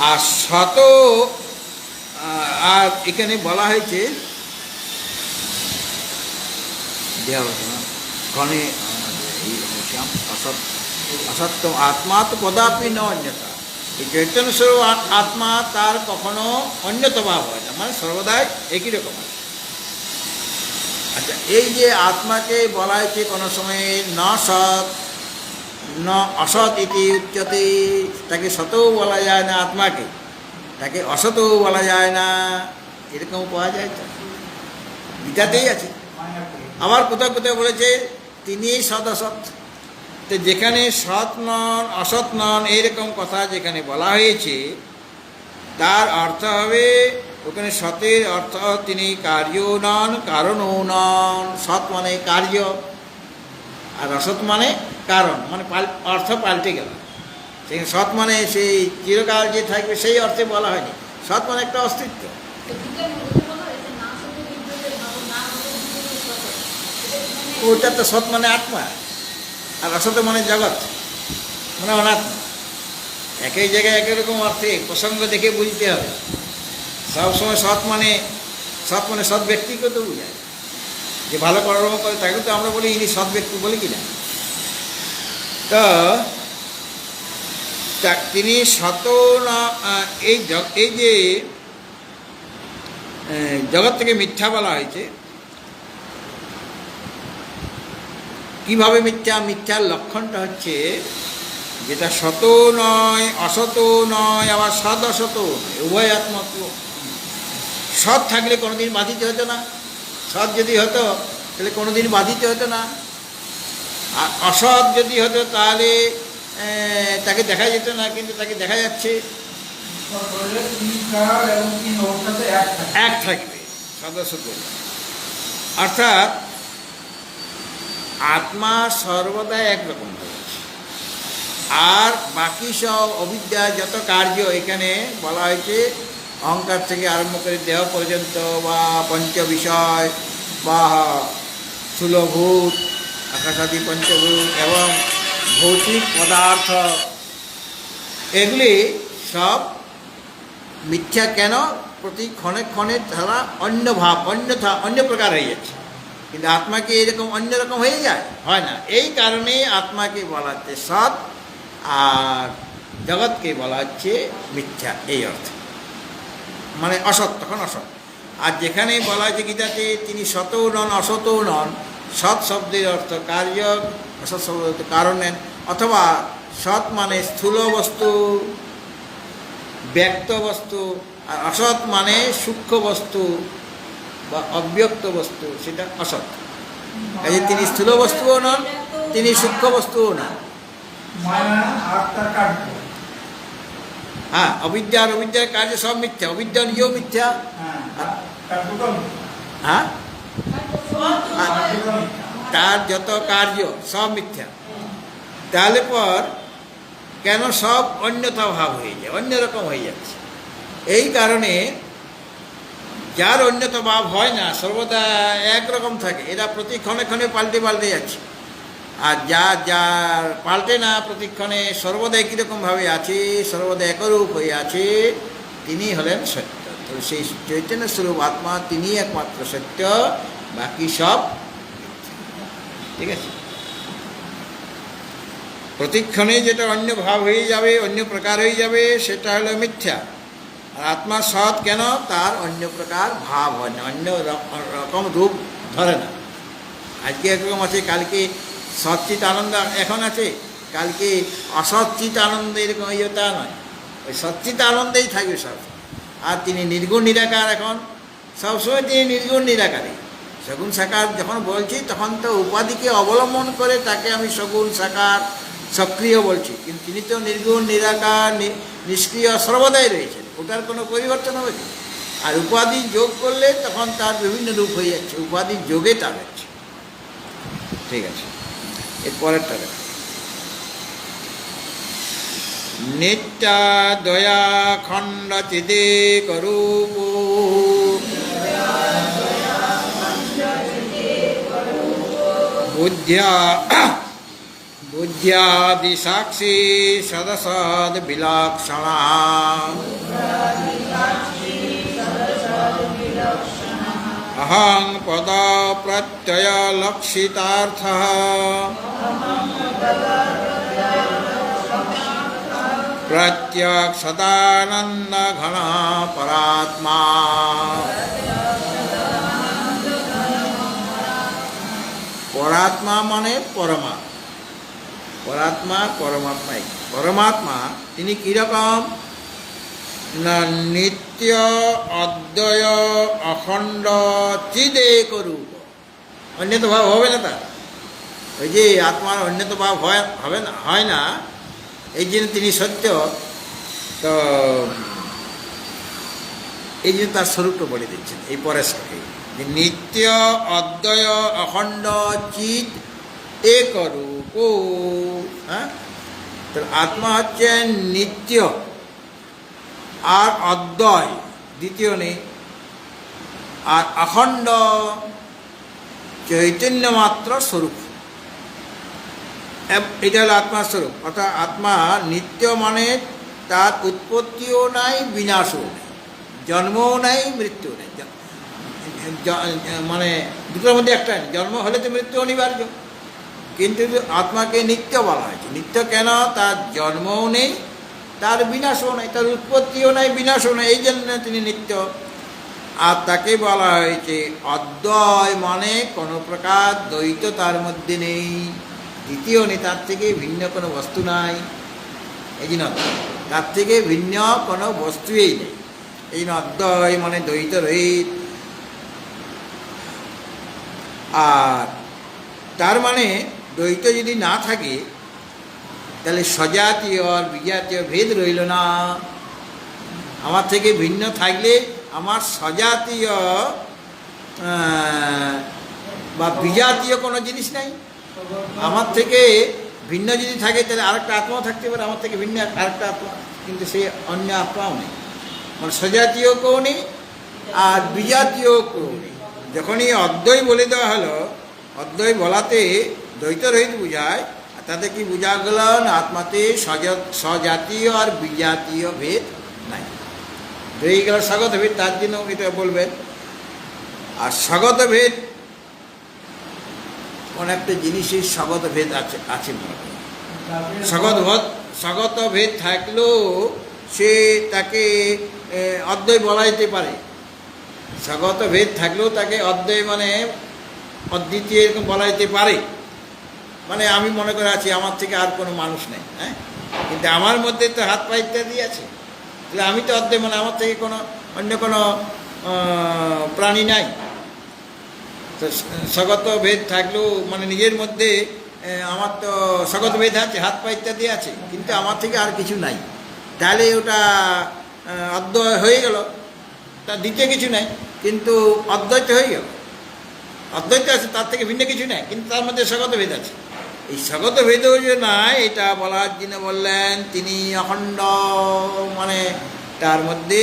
আর শত, আর এখানে বলা হয়েছে ঘনে অসত্য আত্মা তো কদাপি ন অন্যতা। এই চৈতন্য স্বরূপ আত্মা তার কখনো অন্যত ভাব হয় না, মানে সর্বদাই একই রকম আছে। আচ্ছা, এই যে আত্মাকে বলা হয়েছে কোনো সময়ে ন সৎ ন অসৎ ইতি উচ্যতে, তাকে সতও বলা যায় না আত্মাকে, তাকে অসতও বলা যায় না, এরকম পাওয়া যায়। তো গীতাতেই আছে। আবার কোথাও কোথাও বলেছে তিনি সৎ অসৎ। তো যেখানে সৎ নন অসৎ নন এইরকম কথা যেখানে বলা হয়েছে, তার অর্থ হবে ওখানে সতের অর্থ তিনি কার্য নন কারণও নন। সৎ মানে কার্য আর অসৎ মানে কারণ, মানে অর্থ পাল্টে গেল। সেখানে সৎ মানে সেই চিরকাল যে থাকবে সেই অর্থে বলা হয়নি, সৎ মানে একটা অস্তিত্ব। ওটা তো সৎ মানে আত্মা, আর অসৎ মানে জগৎ, মানে অনাত্মা। একই জায়গায় একই রকম অর্থে প্রসঙ্গ দেখে বুঝতে হবে। সবসময় সৎ মানে সৎ ব্যক্তিকে তো বোঝায়, যে ভালো কর্ম করে তাকে তো আমরা বলি ইনি সৎ ব্যক্তি বলি কিনা। তো তিনি শত না, এই যে জগৎ থেকে মিথ্যা বলা হয়েছে, কিভাবে মিথ্যা? মিথ্যার লক্ষণটা হচ্ছে যেটা সত নয় অসত নয়, আবার সৎ অসত নয়, উভয় আত্মাত্ম। সৎ থাকলে কোনোদিন বাধিত হতো না, সৎ যদি হতো তাহলে কোনোদিন বাধিত হতো না। আর অসৎ যদি হতো তাহলে তাকে দেখা যেত না, কিন্তু তাকে দেখা যাচ্ছে। এক থাকবে সদস্য, অর্থাৎ আত্মা সর্বদা একরকম হবে। আর বাকি সব অবিদ্যা যত কার্য এখানে বলা হয়েছে, অহংকার থেকে আরম্ভ করে দেহ পর্যন্ত, বা পঞ্চ বিষয় বা স্থূলভূত আকাশাদি পঞ্চভূত এবং ভৌতিক পদার্থ, এগুলি সব মিথ্যা। কেন? প্রতি ক্ষণে ক্ষণে তারা অন্য ভাব অন্য প্রকার হয়ে যাচ্ছে। কিন্তু আত্মা কি এরকম অন্যরকম হয়ে যায়? হয় না। এই কারণেই আত্মাকে বলা হচ্ছে সৎ, আর জগৎকে বলা হচ্ছে মিথ্যা, এই অর্থে, মানে অসৎ, তখন অসৎ। আর যেখানে বলা হয়েছে গীতাতে তিনি সতও নন অসতও নন, সৎ শব্দের অর্থ কার্য, অসৎ শব্দের অর্থ কারণ নেন, অথবা সৎ মানে স্থূল বস্তু, ব্যক্ত বস্তু, আর অসৎ মানে সূক্ষ্ম বস্তু বা অব্যক্ত বস্তু, সেটা অসৎ। এই তিনি স্থূল বস্তুও নন, তিনি সূক্ষ্ম বস্তুও নন। হ্যাঁ, অবিদ্যার কার্য সব মিথ্যা, অবিদ্যা নিজেও মিথ্যা। হ্যাঁ, তার যত কার্য সব মিথ্যা। তাহলে পর কেন সব অন্যতা ভাব হয়ে যায়, অন্যরকম হয়ে যাচ্ছে? এই কারণে যার অন্যতা ভাব হয় না, সর্বদা একরকম থাকে, এরা প্রতি ক্ষণে ক্ষণে পাল্টে যাচ্ছে। আর যার পাল্টে না, প্রতিক্ষণে সর্বদা একই রকমভাবে আছে, সর্বদা একরূপ হয়ে আছে, তিনি হলেন সত্য। তো সেই চৈতন্য স্বরূপ আত্মা, তিনি একমাত্র সত্য, বাকি সব ঠিক আছে। প্রতিক্ষণে যেটা অন্য ভাব হয়ে যাবে, অন্য প্রকার হয়ে যাবে, সেটা হলো মিথ্যা। আর আত্মা সৎ কেন? তার অন্য প্রকার ভাব হয় না, অন্য রকম রূপ ধরে না। আজকে একরকম আছে, কালকে সচ্চিত আনন্দ এখন আছে, কালকে অসচ্চিত আনন্দ এরকম হয়ে তা নয়, ওই সচ্চিত আনন্দেই থাকবে সব। আর তিনি নির্গুণ নিরাকার, এখন সবসময় তিনি নির্গুণ নিরাকারী। সগুণ সাকার যখন বলছি, তখন তো উপাধিকে অবলম্বন করে তাকে আমি সগুণ সাকার সক্রিয় বলছি, কিন্তু তিনি তো নির্গুণ নিরাকার নিষ্ক্রিয় সর্বদাই রয়েছেন, ওটার কোনো পরিবর্তন হবে কি? আর উপাধি যোগ করলে তখন তার বিভিন্ন রূপ হয়ে যাচ্ছে, উপাধির যোগে তার হচ্ছে। ঠিক আছে, এর পরেরটা দেখো। নিত্যা দয়া খণ্ড চিদে করূপ বুদ্ধ্যাদি সাক্ষী সদসদ বিলক্ষণা অহং পদ প্রত্যয় লক্ষিতার্থ প্রত্যক সদানন্দ ঘন পরাত্মা। পরাত্মা মানে পরমা, পরাত্মা পরমাত্মাই। পরমাত্মা তিনি কীরকম না, নিত্য অদ্বয় অখণ্ড চিদেক রূপ। অন্যত ভাব হবে না তার, ওই যে আত্মার অন্যত ভাব হয় না, এই জন্য তিনি সত্য। তো এই জন্য তার স্বরূপটা বলে দিচ্ছেন এই পরের সাথে, যে নিত্য অদ্বয় অখণ্ড চিৎ এক রূপ। হ্যাঁ, তো আত্মা হচ্ছে নিত্য আর অদ্বয়, দ্বিতীয় নেই, আর অখণ্ড চৈতন্য মাত্র স্বরূপ। এটা হলো আত্মার স্বরূপ। অর্থাৎ আত্মা নিত্য মানে তার উৎপত্তিও নাই, বিনাশও নেই, জন্মও নাই, মৃত্যুও নেই। মানে দুটোর মধ্যে একটা, জন্ম হলে তো মৃত্যু অনিবার্য, কিন্তু আত্মাকে নিত্য বলা হয়েছে। নিত্য কেন? তার জন্মও নেই, তার বিনাশও নাই, তার উৎপত্তিও নাই, বিনাশও নাই, এই জন্য তিনি নিত্য। আর তাকে বলা হয়েছে অদ্বয়, মানে কোনো প্রকার দ্বৈত তার মধ্যে নেই, দ্বিতীয় নেই, তার থেকে ভিন্ন কোনো বস্তু নাই, এই জন্য তার থেকে ভিন্ন কোনো বস্তুই নেই, এই জন্য অদ্বয় মানে দ্বৈত রহিত। আর তার মানে দ্বৈত যদি না থাকে, তাহলে সজাতীয় আর বিজাতীয় ভেদ রইল না। আমার থেকে ভিন্ন থাকলে আমার সজাতীয় বা বিজাতীয় কোনো জিনিস নাই। আমার থেকে ভিন্ন যদি থাকে, তাহলে আরেকটা আত্মাও থাকতে পারে, আমার থেকে ভিন্ন আরেকটা আত্মা, কিন্তু সে অন্য আত্মাও নেই, মানে সজাতীয় কেউ নেই আর বিজাতীয় কেউ নেই। যখনই অদ্বয় বলে দেওয়া হলো, অদ্বয় বলাতে দ্বৈত রহিত বোঝায়, তাতে কি বোঝা গেল না, আত্মাতে স্বজাতীয় আর বিজাতীয় ভেদ নাই, রয়ে গেল স্বগত ভেদ। তার জন্য এটা বলবেন। আর স্বগত ভেদ কোন একটা জিনিসের স্বগত ভেদ আছে আছে মনে করি। স্বগত ভেদ থাকলেও সে তাকে অদ্বয় বলা যেতে পারে। স্বগত ভেদ থাকলেও তাকে অদ্বয় মানে অদ্বিতীয় এরকম বলা যেতে পারে। মানে আমি মনে করে আছি আমার থেকে আর কোনো মানুষ নেই, হ্যাঁ, কিন্তু আমার মধ্যে তো হাত পা ইত্যাদি আছে, তাহলে আমি তো অদ্বয়, মানে আমার থেকে কোনো অন্য কোনো প্রাণী নাই। তো স্বগত ভেদ থাকলেও মানে নিজের মধ্যে আমার তো স্বগত ভেদ আছে, হাত পা ইত্যাদি আছে, কিন্তু আমার থেকে আর কিছু নাই, তাহলে ওটা অদ্বয় হয়ে গেল। তার দ্বিতীয় কিছু নাই, কিন্তু অদ্বৈত হয়ে গেল। অদ্বৈত আছে, তার থেকে ভিন্ন কিছু নেই, কিন্তু তার মধ্যে স্বগত ভেদ আছে। এই স্বগত ভেদও যে নাই এটা বলার জন্য বললেন তিনি অখণ্ড, মানে তার মধ্যে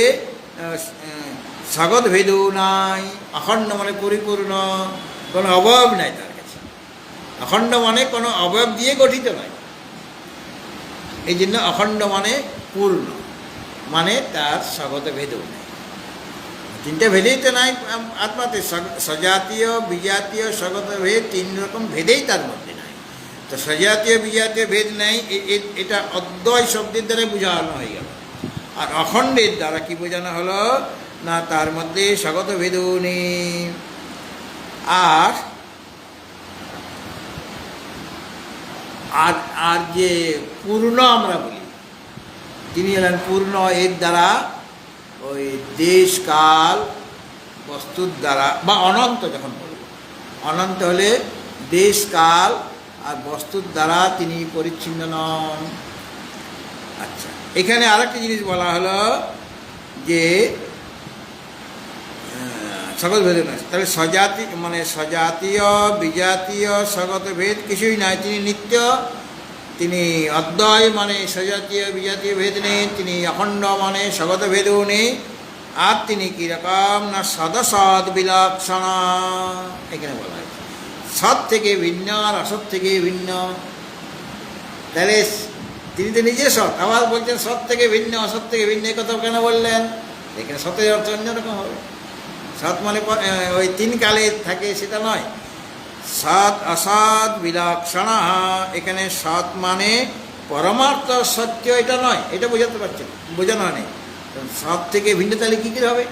স্বগত ভেদও নাই, অখণ্ড মানে পরিপূর্ণ, কোনো অবয়ব নাই তার কাছে। অখণ্ড মানে কোনো অবয়ব দিয়ে গঠিত নয়, এই জন্য অখণ্ড মানে পূর্ণ, মানে তার স্বগত ভেদও নেই। তিনটে ভেদেই তো নাই আত্মাতে, সজাতীয় বিজাতীয় স্বগত ভেদ, তিন রকম ভেদেই তার মধ্যে নাই। তো সজাতীয় বিজাতীয় ভেদ নেই, এটা অদ্বয় শব্দের দ্বারা বোঝানো হয়ে গেল। আর অখণ্ডের দ্বারা কি বোঝানো হলো না, তার মধ্যে স্বগত ভেদও নেই। আর আর আর যে পূর্ণ আমরা বলি, তিনি হলেন পূর্ণ, এর দ্বারা ওই দেশ কাল বস্তুর দ্বারা, বা অনন্ত যখন বলব, অনন্ত হলে দেশ কাল আর বস্তুর দ্বারা তিনি পরিচ্ছিন্ন নন। আচ্ছা, এখানে আরেকটি জিনিস বলা হলো যে স্বগত ভেদ নয়, তাহলে মানে সজাতীয় বিজাতীয় স্বগত ভেদ কিছুই নাই। তিনি নিত্য, তিনি অদ্বয়, মানে সজাতীয় বিজাতীয় ভেদ নেই। তিনি অখণ্ড, মানে স্বগত ভেদও নেই। আর তিনি কীরকম না সদসৎ বিলক্ষণ, এখানে বলা হয়েছে সৎ থেকে ভিন্ন আর অসৎ থেকে ভিন্ন। তাহলে তিনি তো নিজে সৎ, আবার বলছেন সৎ থেকে ভিন্ন অসৎ থেকে ভিন্ন, এই কথা কেন বললেন? এখানে সতের অর্থ অন্যরকম হবে। সৎ মানে ওই তিন কালে থাকে সেটা নয়, সৎ অসৎ বিলক্ষণ। এখানে সৎ মানে পরমার্থ সত্য, এটা নয়, এটা বোঝাতে পারছেন, বোঝানো নেই। সৎ থেকে ভিন্ন তাহলে কী কী হবে?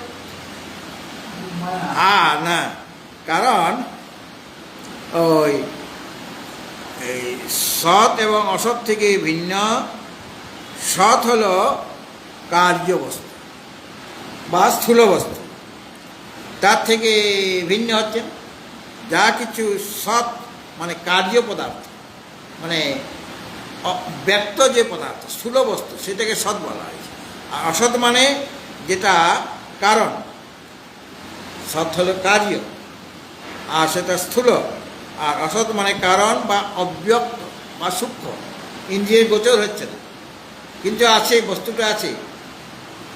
না, কারণ ওই সৎ এবং অসৎ থেকে ভিন্ন। সৎ হলো কার্যবস্তু বা স্থূল বস্তু, তার থেকে ভিন্ন হচ্ছেন যা কিছু সৎ মানে কার্য পদার্থ, মানে ব্যক্ত যে পদার্থ স্থূল বস্তু, সেটাকে সৎ বলা হয়েছে। আর অসৎ মানে যেটা কারণ, সৎ হলো কার্য আর সেটা স্থূল, আর অসৎ মানে কারণ বা অব্যক্ত বা সূক্ষ্ম, ইন্দ্রিয়ের গোচর হচ্ছে না, কিন্তু আছে, বস্তুটা আছে।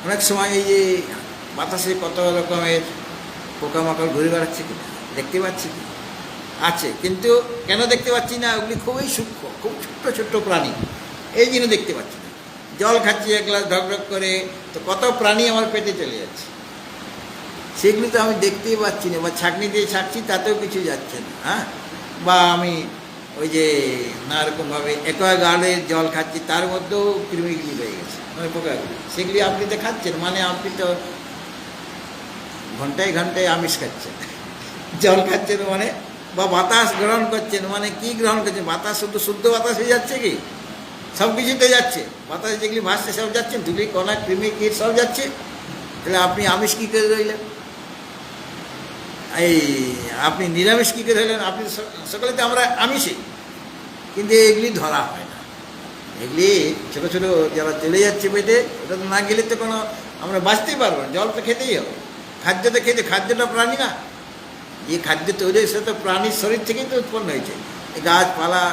অনেক সময় এই যে বাতাসে কত রকমের পোকামাকড় ঘুরে বেড়াচ্ছে কিনা দেখতে পাচ্ছি কি? আছে, কিন্তু কেন দেখতে পাচ্ছি না? ওগুলি খুবই সূক্ষ্ম, খুব ছোট্ট ছোট্ট প্রাণী, এই জন্য দেখতে পাচ্ছি না। জল খাচ্ছি এক গ্লাস ঢকঢক করে, তো কত প্রাণী আমার পেটে চলে যাচ্ছে, সেগুলি তো আমি দেখতেই পাচ্ছি না। বা ছাঁকনি দিয়ে ছাঁকছি, তাতেও কিছু যাচ্ছে না। হ্যাঁ, বা আমি ওই যে নানারকমভাবে অ্যাকোয়াগার্ডের জল খাচ্ছি, তার মধ্যেও কৃমিগুলি রয়ে গেছে, মানে পোকাগুলি, সেগুলি আপনি তো খাচ্ছেন, মানে আপনি তো ঘন্টায় ঘন্টায় আমিষ খাচ্ছেন, জল খাচ্ছেন মানে, বা বাতাস গ্রহণ করছেন, মানে কি গ্রহণ করছেন? বাতাস শুধু শুদ্ধ বাতাস হয়ে যাচ্ছে কি? সব কিছুতে যাচ্ছে, বাতাসে যেগুলি ভাসছে সব যাচ্ছে, ধুলি কণা কৃমি কীট সব যাচ্ছে, তাহলে আপনি আমিষ কী করে রইলেন? এই আপনি নিরামিষ কী করে রইলেন? আপনি সকলে তো আমরা আমিষই, কিন্তু এগুলি ধরা হয় না। এগুলি ছোটো ছোটো যারা চলে যাচ্ছে পেটে, ওটা তো না গেলে তো কোনো আমরা বাঁচতেই পারবো না। জল তো খেতেই হবে, খাদ্য তো খেতে, খাদ্যটা প্রাণী না, যে খাদ্য তৈরি হয়েছে তো প্রাণীর শরীর থেকেই তো উৎপন্ন হয়েছে। গাছপালা,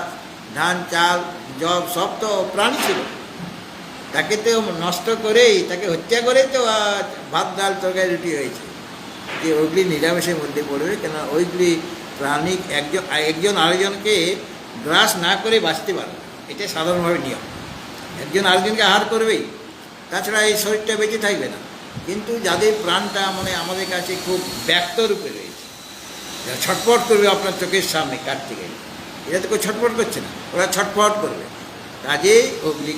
ধান, চাল, জব সব তো প্রাণী ছিল, তাকে তো নষ্ট করেই, তাকে হত্যা করেই তো ভাত ডাল তরকারি রুটি হয়েছে। যে ওইগুলি নিরামিষের মধ্যে পড়বে, কেন ওইগুলি প্রাণী একজন আরেকজনকে গ্রাস না করে বাঁচতে পারবে, এটা সাধারণভাবে নিয়ম। একজন আরেকজনকে আহার করবেই, তাছাড়া এই শরীরটা বেঁচে থাকবে না। কিন্তু যাদের প্রাণটা মানে আমাদের কাছে খুব ব্যক্ত রূপে রয়েছে, যারা ছটফট করবে আপনার চোখের সামনে কাটতে গেলে, এটা তো কেউ ছটফট করছে না, ওরা ছটফট করবে। কাজেই ওগুলি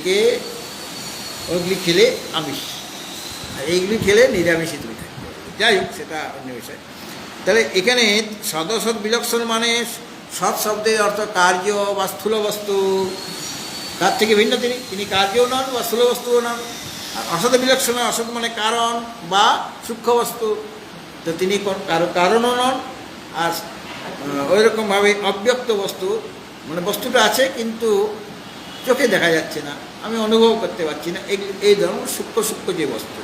খেলে আমিষ, আর এইগুলি খেলে নিরামিষই তুমি থাকতে পারবে। যাই হোক, সেটা অন্য বিষয়। তাহলে এখানে সদসৎ বিলক্ষণ মানে সৎ শব্দের অর্থ কার্য বা স্থূল বস্তু, তার থেকে ভিন্ন তিনি কার্যও নন বা স্থূল বস্তুও নন। আর অসৎ বিলক্ষণ, অসৎ মানে কারণ বা সূক্ষ্ম বস্তু, তো তিনি কারো কারণও নন। আর ওই রকমভাবে অব্যক্ত বস্তু মানে বস্তুটা আছে কিন্তু চোখে দেখা যাচ্ছে না, আমি অনুভব করতে পারছি না, এই ধরনের সূক্ষ্ম যে বস্তু,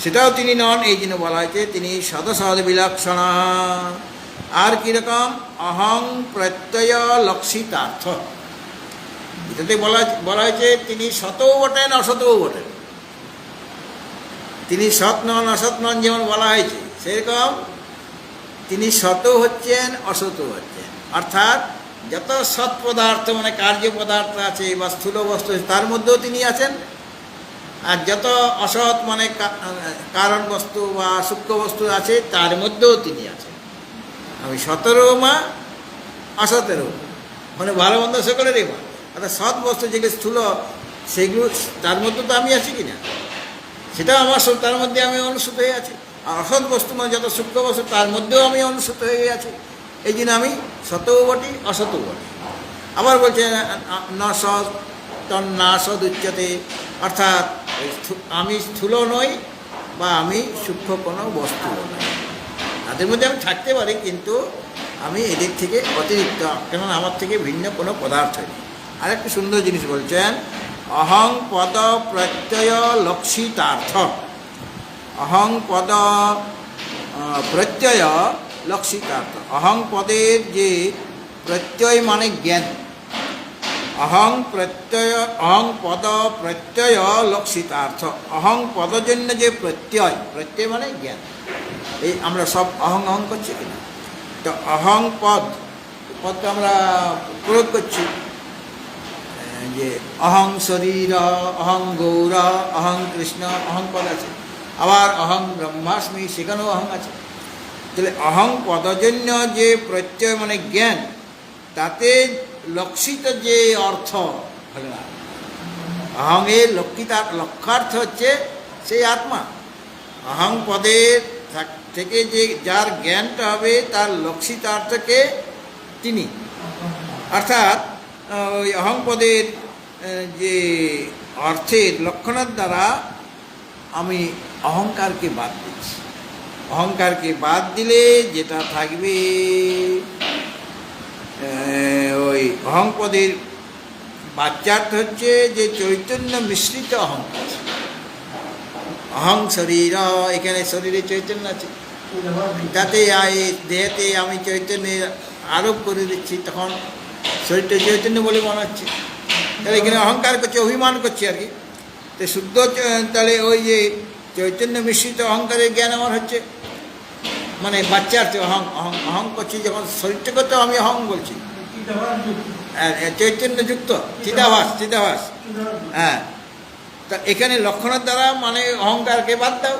সেটাও তিনি নন। এই জন্য বলা হয়েছে তিনি সদসদ বিলক্ষণা। আর কীরকম? অহং প্রত্যয় লক্ষিতার্থ, এটাতে বলা হয়েছে তিনি সতও বটেন অসতও বটেন। তিনি সৎ নন অসৎ নন যেমন বলা হয়েছে, সেরকম তিনি সতও হচ্ছেন অসতও হচ্ছেন। অর্থাৎ যত সৎ পদার্থ মানে কার্য পদার্থ আছে বা স্থূল বস্তু তার মধ্যেও তিনি আছেন, আর যত অসৎ মানে কারণ বস্তু বা সূক্ষ্ম বস্তু আছে তার মধ্যেও তিনি আছেন। আমি সতেরও মা অসতেরও মানে ভালো মন্দ সকলেরই মা। অর্থাৎ সৎ বস্তু যেগুলো স্থূল সেগুলো তার মধ্যে তো আমি আছি কিনা, সেটাও আমার তার মধ্যে আমি অনুসূত হয়ে আছি। আর অসৎ বস্তু মানে যত সূক্ষ্ম বস্তু তার মধ্যেও আমি অনুসূত হয়ে আছি। এই জন্য আমি সতও বটি অসতও বটি। আবার বলছে না সৎ তন্না সৎ উচ্চতে, অর্থাৎ আমি স্থূল নই বা আমি সূক্ষ্ম কোনো বস্তু নই, তাদের মধ্যে আমি থাকতে পারি কিন্তু আমি এদের থেকে অতিরিক্ত, কেননা আমার থেকে ভিন্ন কোনো পদার্থ নেই। আর একটা সুন্দর জিনিস বলছেন, অহং পদ প্রত্যয় লক্ষিতার্থ। অহং পদ প্রত্যয় লক্ষিতার্থ, অহং পদের যে প্রত্যয় মানে জ্ঞান, অহং পদ প্রত্যয় লক্ষিতার্থ। অহং পদজন্য যে প্রত্যয় মানে জ্ঞান। এই আমরা সব অহং অহং করছি কিনা, তো অহং পদটা আমরা প্রয়োগ করছি, যে অহং শরীর, অহং গৌর, অহং কৃষ্ণ, অহং পদ আছে। আবার অহং ব্রহ্মাস্মি, সেখানেও অহং আছে। তাহলে অহং পদজন্য যে প্রত্যয় মানে জ্ঞান, তাতে লক্ষিত যে অর্থ হল না। অহংয়ের লক্ষ্যার্থ হচ্ছে সেই আত্মা। অহং পদের থেকে যে যার জ্ঞানটা হবে তার লক্ষিতার্থকে তিনি, অর্থাৎ ওই অহং পদের যে অর্থের লক্ষণের দ্বারা আমি অহংকারকে বাদ দিচ্ছি। অহংকারকে বাদ দিলে যেটা থাকবে ওই অহংপদের বাচ্যার্থ হচ্ছে যে চৈতন্য মিশ্রিত অহংকার। অহং শরীর, এখানে শরীরে চৈতন্য আছে, তাতে দেহেতে আমি চৈতন্য আরোপ করে দিচ্ছি, তখন শরীরটা চৈতন্য বলে মনে হচ্ছে। তাহলে এখানে অহংকার করছে, অভিমান করছে আর কি। তো শুদ্ধ তাহলে ওই যে চৈতন্য মিশ্রিত অহংকারের জ্ঞান আমার হচ্ছে, মানে বাচ্চার অহং অহং অহং করছি যখন শরীরটাকে, তো আমি অহং বলছি, চৈতন্যযুক্ত চিদাভাস। হ্যাঁ, তা এখানে লক্ষণের দ্বারা মানে অহংকারকে বাদ দাও,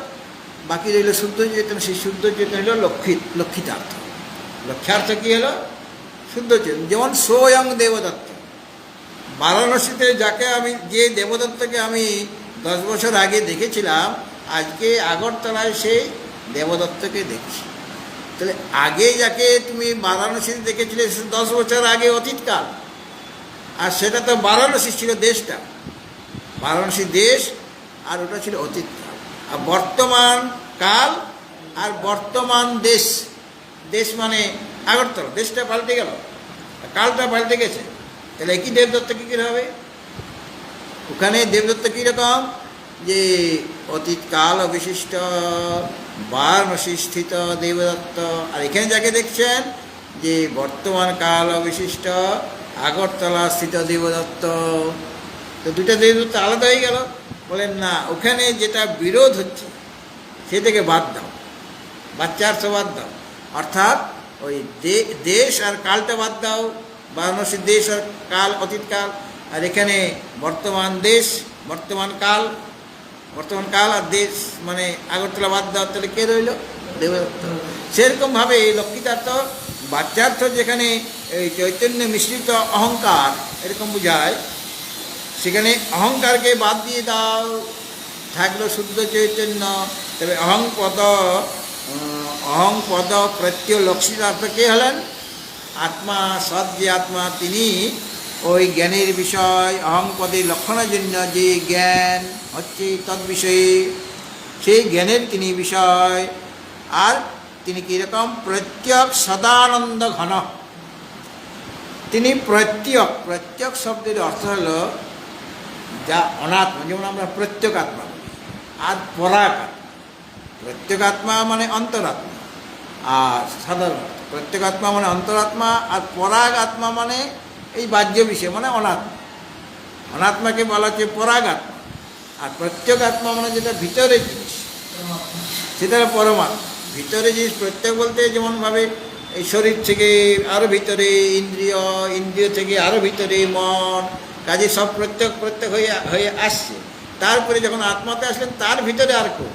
বাকি রইল শুদ্ধ চৈতন্য। সেই শুদ্ধ চৈতন্য হলো লক্ষিতার্থ। লক্ষ্যার্থ কী হলো? শুদ্ধ চৈতন্য। যেমন স্বয়ং দেবদত্ত, বারাণসীতে যে দেবদত্তকে আমি 10 বছর আগে দেখেছিলাম, আজকে আগরতলায় সেই দেবদত্তকে দেখছি। তাহলে আগে যাকে তুমি বারাণসীতে দেখেছিলে 10 বছর আগে অতীতকাল, আর সেটা তো বারাণসী ছিল দেশটা, বারাণসী দেশ, আর ওটা ছিল অতীতকাল। আর বর্তমান কাল আর বর্তমান দেশ মানে আগরতলা, দেশটা পাল্টে গেল, কালটা পাল্টে গেছে। তাহলে একই দেবদত্ত কী করে হবে? ওখানে দেবদত্ত কীরকম, যে অতীতকাল অবিশিষ্ট বারাণসী স্থিত দেবদত্ত, আর এখানে যাকে দেখছেন যে বর্তমান কাল অবিশিষ্ট আগরতলা স্থিত দেবদত্ত। তো দুটা দেবদত্ত আলাদা হয়ে গেল। বলেন না, ওখানে যেটা বিরোধ হচ্ছে সেটাকে বাদ দাও, বাচ্চার্থ বাদ দাও, অর্থাৎ ওই দেশ আর কালটা বাদ দাও। বারাণসী দেশ আর কাল অতীতকাল, আর এখানে বর্তমান দেশ বর্তমান কাল আর দেশ মানে আগরতলা বাদ দাও। তাহলে কে রইল? দেবদত্ত। সেরকমভাবে এই লক্ষিতার্থ বাচ্যার্থ যেখানে এই চৈতন্য মিশ্রিত অহংকার এরকম বোঝায়, সেখানে অহংকারকে বাদ দিয়ে দাও, থাকলো শুদ্ধ চৈতন্য। তবে অহংপদ প্রত্যয় লক্ষিতার্থ কে হলেন? আত্মা, সৎ যে আত্মা, তিনি ওই জ্ঞানের বিষয় অহংপদের লক্ষণের জন্য যে জ্ঞান হচ্ছে তদ্বিষয়ে, সেই জ্ঞানের তিনি বিষয়। আর তিনি কীরকম? প্রত্যক সদানন্দ ঘন। তিনি প্রত্যক শব্দের অর্থ হলো যা অনাত্মা, যেমন আমরা প্রত্যেক আত্মা বলি, আর পরাগ আত্মা। প্রত্যেক আত্মা মানে অন্তরাত্মা, আর সাধারণ প্রত্যেক আত্মা মানে অন্তরাত্মা, আর পরাগ আত্মা মানে এই বাহ্য বিষয় মানে অনাত্মা। অনাত্মাকে বলা হচ্ছে পরাগ আত্মা। আর প্রত্যেক আত্মা মানে যেটা ভিতরের জিনিস, সেটা পরমাত্মা। ভিতরে জিনিস প্রত্যেক বলতে যেমনভাবে এই শরীর থেকে আরও ভিতরে ইন্দ্রিয়, ইন্দ্রিয় থেকে আরও ভিতরে মন, কাজে সব প্রত্যেক হয়ে আসছে। তারপরে যখন আত্মাতে আসলেন তার ভিতরে আর কেউ,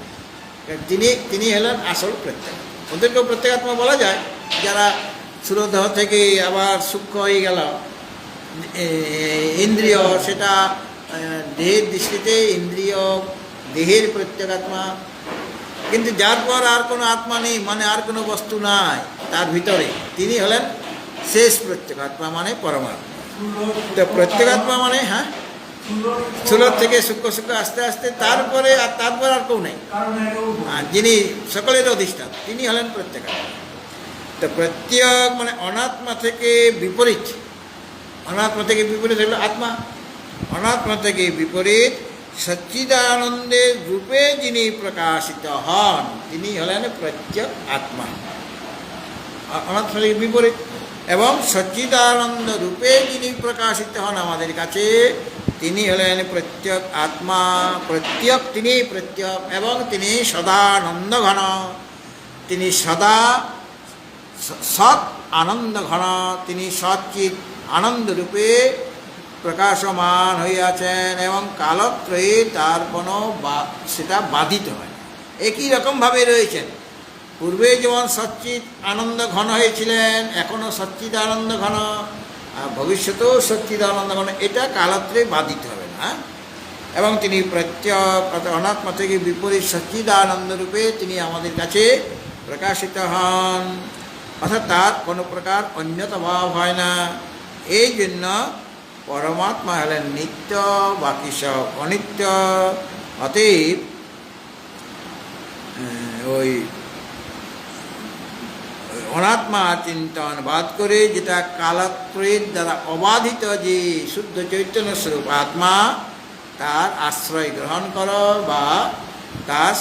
তিনি হলেন আসল প্রত্যেক। ওদেরকেও প্রত্যেকাত্মা বলা যায়, যারা স্থূলদেহ থেকে আবার সূক্ষ্ম হয়ে গেল ইন্দ্রিয়, সেটা দেহের দৃষ্টিতে ইন্দ্রিয় দেহের প্রত্যেকাত্মা। কিন্তু যার পর আর কোনো আত্মা নেই, মানে আর কোনো বস্তু নাই তার ভিতরে, তিনি হলেন শেষ প্রত্যেকাত্মা মানে পরমাত্মা। তো প্রত্যেকাত্মা মানে স্থূল থেকে সূক্ষ্ম আস্তে আস্তে তারপরে আর কেউ নেই, যিনি সকলের অধিষ্ঠান, তিনি হলেন প্রত্যেকাত্মা। তো প্রত্যেক মানে অনাত্মা থেকে বিপরীত। অনাত্মা থেকে বিপরীত হলো আত্মা। অনাত্মা থেকে বিপরীত সচ্চিদানন্দের রূপে যিনি প্রকাশিত হন, তিনি হলেন প্রত্যেক আত্মা। অনাত্মা থেকে বিপরীত। এবং সচ্চিদানন্দ রূপে যিনি প্রকাশিত হন আমাদের কাছে, তিনি হলেন প্রত্যেক আত্মা। তিনি প্রত্যেক, এবং তিনি সদানন্দ ঘন। তিনি সদা সৎ আনন্দ ঘন, তিনি সচ্চিৎ আনন্দ রূপে প্রকাশমান হইয়াছেন, এবং কালত্রয়ে তার কোনো সেটা বাধিত হয় না, একই রকমভাবে রয়েছেন। পূর্বে যেমন সচ্চিৎ আনন্দ ঘন হয়েছিলেন, এখনও সচ্চিৎ আনন্দ ঘন, আর ভবিষ্যতেও সচ্চিৎ আনন্দ ঘন, এটা কালত্রয়ে বাধিত হবে না। এবং তিনি প্রত্যেক অনাত্মা থেকে বিপরীত সচ্চিদানন্দ রূপে তিনি আমাদের কাছে প্রকাশিত হন, অর্থাৎ তার কোনো প্রকার অন্যতা ভাব হয় না। এই জন্য পরমাত্মা হলেন নিত্য, বাকি সব অনিত্য। অতএব ওই অনাত্মা চিন্তন বাদ করে, যেটা কালত্রয়ের দ্বারা অবাধিত যে শুদ্ধ চৈতন্য স্বরূপ আত্মা, তার আশ্রয় গ্রহণ করো বা তার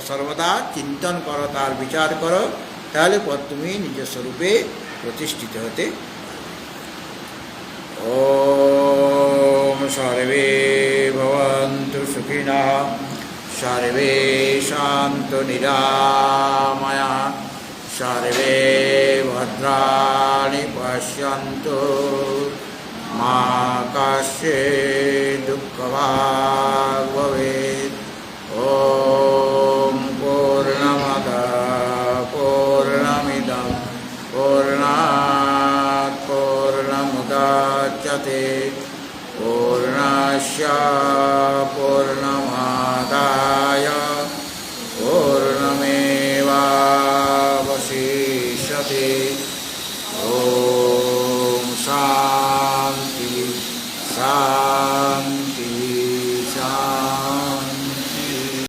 সর্বদা চিন্তন করো, তার বিচার করো, তাহলে পর তুমি নিজ স্বরূপে প্রতিষ্ঠিত হতে। ওম সর্বে ভবন্তু সুখিনঃ, সর্বে শান্তু নিরাময়াঃ, সর্বে ভদ্রাণি পশ্যন্তু, মা কশ্চিৎ দুঃখভাগ্ ভবেৎ। ওম পূর্ণমদঃ পূর্ণমিদং পূর্ণাৎ পূর্ণমুদচ্যতে, পূর্ণস্য পূর্ণমাদায় পূর্ণমেবাবশিষ্যতে। ওম শান্তি শান্তি।